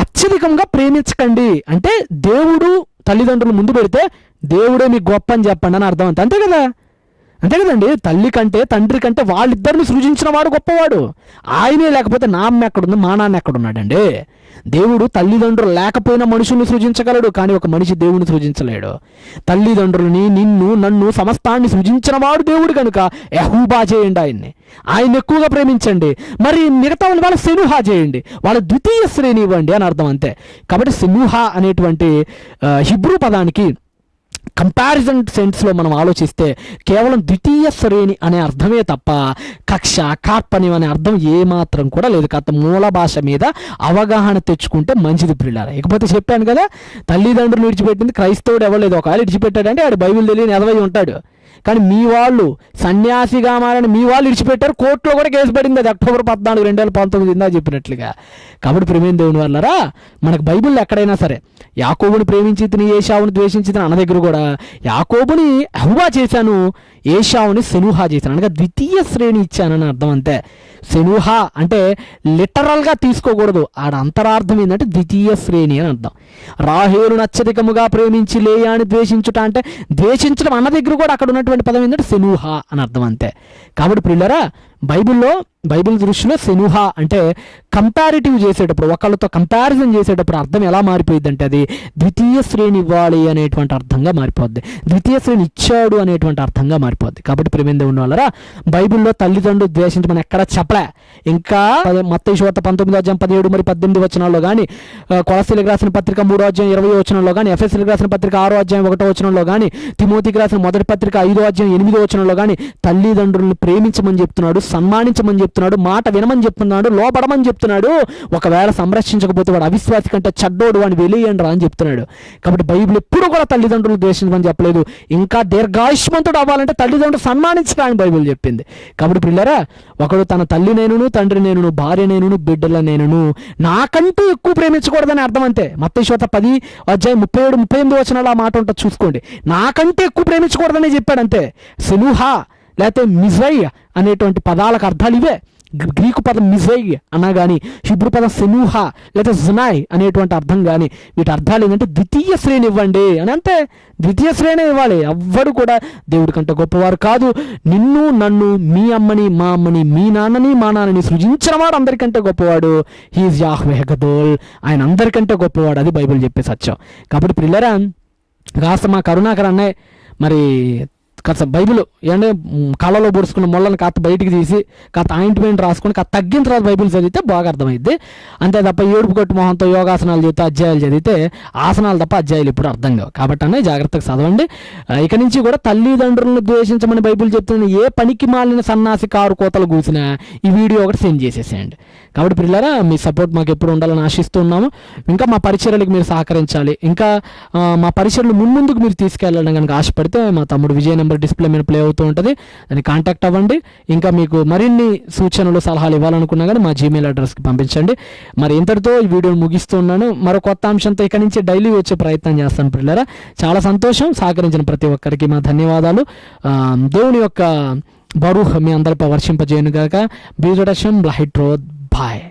అత్యధికంగా ప్రేమించకండి, అంటే దేవుడు తల్లిదండ్రులు ముందు పెడితే దేవుడే మీకు గొప్ప అని చెప్పండి అని అర్థం. అంతే కదా, అంతే కదండి. తల్లి కంటే తండ్రి కంటే వాళ్ళిద్దరిని సృజించిన వాడు గొప్పవాడు. ఆయనే లేకపోతే నా అమ్మ ఎక్కడుంది, మా నాన్న ఎక్కడున్నాడండి? దేవుడు తల్లిదండ్రులు లేకపోయినా మనుషుల్ని సృజించగలడు, కానీ ఒక మనిషి దేవుడిని సృజించలేడు. తల్లిదండ్రులని, నిన్ను, నన్ను, సమస్తాన్ని సృజించిన వాడు దేవుడు కనుక యెహోవా చేయండి, ఆయన్ని ఎక్కువగా ప్రేమించండి. మరి మిగతా వాళ్ళు సెనూహా చేయండి, వాళ్ళ ద్వితీయ శ్రేణి ఇవ్వండి అని అర్థం. అంతే. కాబట్టి సెనూహా అనేటువంటి హిబ్రూ పదానికి కంపారిజన్ సెన్స్లో మనం ఆలోచిస్తే కేవలం ద్వితీయ శ్రేణి అనే అర్థమే తప్ప కక్ష, కార్పణ్యం అనే అర్థం ఏమాత్రం కూడా లేదు. కాస్త మూల భాష మీద అవగాహన తెచ్చుకుంటే మంచిది పిల్లారా. ఇకపోతే చెప్పాను కదా, తల్లిదండ్రులు విడిచిపెట్టింది క్రైస్తవుడు ఎవలేదు. ఒకవేళ విడిచిపెట్టాడంటే ఆడు బైబిల్ తెలియని ఎదవై ఉంటాడు. కానీ మీ వాళ్ళు సన్యాసిగా మారని మీ వాళ్ళు విడిచిపెట్టారు, కోర్టులో కూడా కేసు పడింది. అది అక్టోబర్ 14, 2019 ఇందా చెప్పినట్లుగా. కాబట్టి ప్రేమేం దేవుని వాళ్ళరా, మనకు బైబిల్లో ఎక్కడైనా సరే యాకోబుని ప్రేమించి తిని ఏశావుని ద్వేషించి తిని అన్న దగ్గర కూడా యాకోబుని యెహోవా చేశాను, ఏశావుని సెనూహా చేశాను, అనగా ద్వితీయ శ్రేణి ఇచ్చానని అర్థం. అంతే. సెనూహా అంటే లిటరల్గా తీసుకోకూడదు, ఆడ అంతరార్థం ఏంటంటే ద్వితీయ శ్రేణి అని అర్థం. రాహేలును అత్యధికముగా ప్రేమించి లేయాని ద్వేషించుట అంటే ద్వేషించడం అన్న దగ్గర కూడా అక్కడ ఉన్నటువంటి పదం ఏంటంటే సెనూహా అని అర్థం. అంతే. కాబట్టి ప్రియులారా, బైబిల్ దృష్టిలో సెనూహా అంటే కంపారిటివ్ చేసేటప్పుడు, ఒకళ్ళతో కంపారిజన్ చేసేటప్పుడు అర్థం ఎలా మారిపోయింది అంటే అది ద్వితీయ శ్రేణి ఇవ్వాలి అనేటువంటి అర్థంగా మారిపోద్ది, ద్వితీయ శ్రేణి ఇచ్చాడు అనేటువంటి అర్థంగా మారిపోద్ది. కాబట్టి ప్రేమేందే ఉన్న వాళ్ళరా, బైబిల్లో తల్లిదండ్రులు ద్వేషించమని ఎక్కడ చెప్పలే. ఇంకా మత్తయి సువార్త 19వ అధ్యాయం 17 మరియు 18 వచనాల్లో కానీ, కొలస్సీలకు రాసిన పత్రిక 3వ అధ్యాయం 20వ వచనంలో కానీ, ఎఫెసీలకు రాసిన పత్రిక 6వ అధ్యాయం 1వ వచనంలో కానీ, తిమోతికి రాసిన మొదటి పత్రిక 5వ అధ్యాయం 8వ వచనంలో కానీ తల్లిదండ్రులను ప్రేమించమని చెప్తున్నాడు, సన్మానించమని చెప్తున్నాడు, మాట వినమని చెప్తున్నాడు, లోపడమని చెప్తున్నాడు. ఒకవేళ సంరక్షించకపోతే వాడు అవిశ్వాసి కంటే చెడ్డోడు అని వెలియండి రా అని చెప్తున్నాడు. కాబట్టి బైబిల్ ఎప్పుడు కూడా తల్లిదండ్రులు ద్వేషించమని చెప్పలేదు. ఇంకా దీర్ఘాయుష్మంతుడు అవ్వాలంటే తల్లిదండ్రులు సన్మానించడానికి బైబిల్ చెప్పింది. కాబట్టి పిల్లరా, ఒకడు తన తల్లి నేనును, తండ్రి నేనును, భార్య నేనును, బిడ్డల నేనును నాకంటూ ఎక్కువ ప్రేమించకూడదని అర్థం. అంతే. మత్తయి 10:37-38 వచనాలు ఆ మాట ఉంటుంది, చూసుకోండి. నాకంటే ఎక్కువ ప్రేమించకూడదని చెప్పాడు. అంతే. సెలుహా లేకపోతే మిజై అనేటువంటి పదాలకు అర్థాలు ఇవే. గ్రీకు పదం మిజై అన్నా కానీ, హిబ్రూ పదం సెనుహా లేదా జునాయ్ అనేటువంటి అర్థం కానీ, వీటి అర్థాలు ఏంటంటే ద్వితీయ శ్రేణి ఇవ్వండి అని. అంతే. ద్వితీయ శ్రేణి ఇవ్వాలి. ఎవ్వడు కూడా దేవుడి కంటే గొప్పవారు కాదు. నిన్ను, నన్ను, మీ అమ్మని, మా అమ్మని, మీ నాన్నని, మా నాన్నని సృజించిన వాడు అందరికంటే గొప్పవాడు. హీజ్ యాహ్వే గదోల్. ఆయన అందరికంటే గొప్పవాడు. అది బైబిల్ చెప్పే సత్యం. కాబట్టి పిల్లరా, కాస్త మా కరుణాకర్ అన్నయ్య మరి కాస్త బైబిల్ ఏంటంటే కళ్ళలో పొడుచుకున్న మొళ్ళని కాస్త బయటికి తీసి కాస్త ఆయింట్మెంట్ రాసుకుని కాస్త తగ్గిన తర్వాత బైబిల్ చదివితే బాగా అర్థమైద్ది. అంతే తప్ప ఏడుపు కొట్టు మొహంతో యోగాసనాలు చదివితే, అధ్యాయాలు చదివితే ఆసనాలు తప్ప అధ్యాయాలు ఇప్పుడు అర్థం కావు. కాబట్టి అన్నయ్య జాగ్రత్తగా చదవండి. ఇక నుంచి కూడా తల్లిదండ్రులను ద్వేషించమని బైబిల్ చెప్తున్న ఏ పనికి మాలిన సన్నాసి కారు కోతలు కూసినా ఈ వీడియో ఒకటి సెండ్ చేసేసేయండి. కాబట్టి పిల్లరా, మీ సపోర్ట్ మాకు ఎప్పుడు ఉండాలని ఆశిస్తూ ఉన్నాము. ఇంకా మా పరిచర్యలకు మీరు సహకరించాలి. ఇంకా మా పరిచర్యలు ముందుకు మీరు తీసుకెళ్ళాలని కనుక ఆశపడితే మా తమ్ముడు విజయ్ నెంబర్ డిస్ప్లే మీద ప్లే అవుతూ ఉంటుంది, దాన్ని కాంటాక్ట్ అవ్వండి. ఇంకా మీకు మరిన్ని సూచనలు, సలహాలు ఇవ్వాలనుకున్నా కానీ మా జీమెయిల్ అడ్రస్కి పంపించండి. మరి ఇంతటితో ఈ వీడియోని ముగిస్తున్నాను. మరో కొత్త అంశంతో ఇక నుంచి డైలీ వచ్చే ప్రయత్నం చేస్తాను పిల్లరా. చాలా సంతోషం. సహకరించిన ప్రతి ఒక్కరికి మా ధన్యవాదాలు. దేవుని యొక్క బరుహ్ మీ అందరిపై వర్షింపజేయను గాక. బీజడషన్ బ్లహైట్రోద్ బాయ్.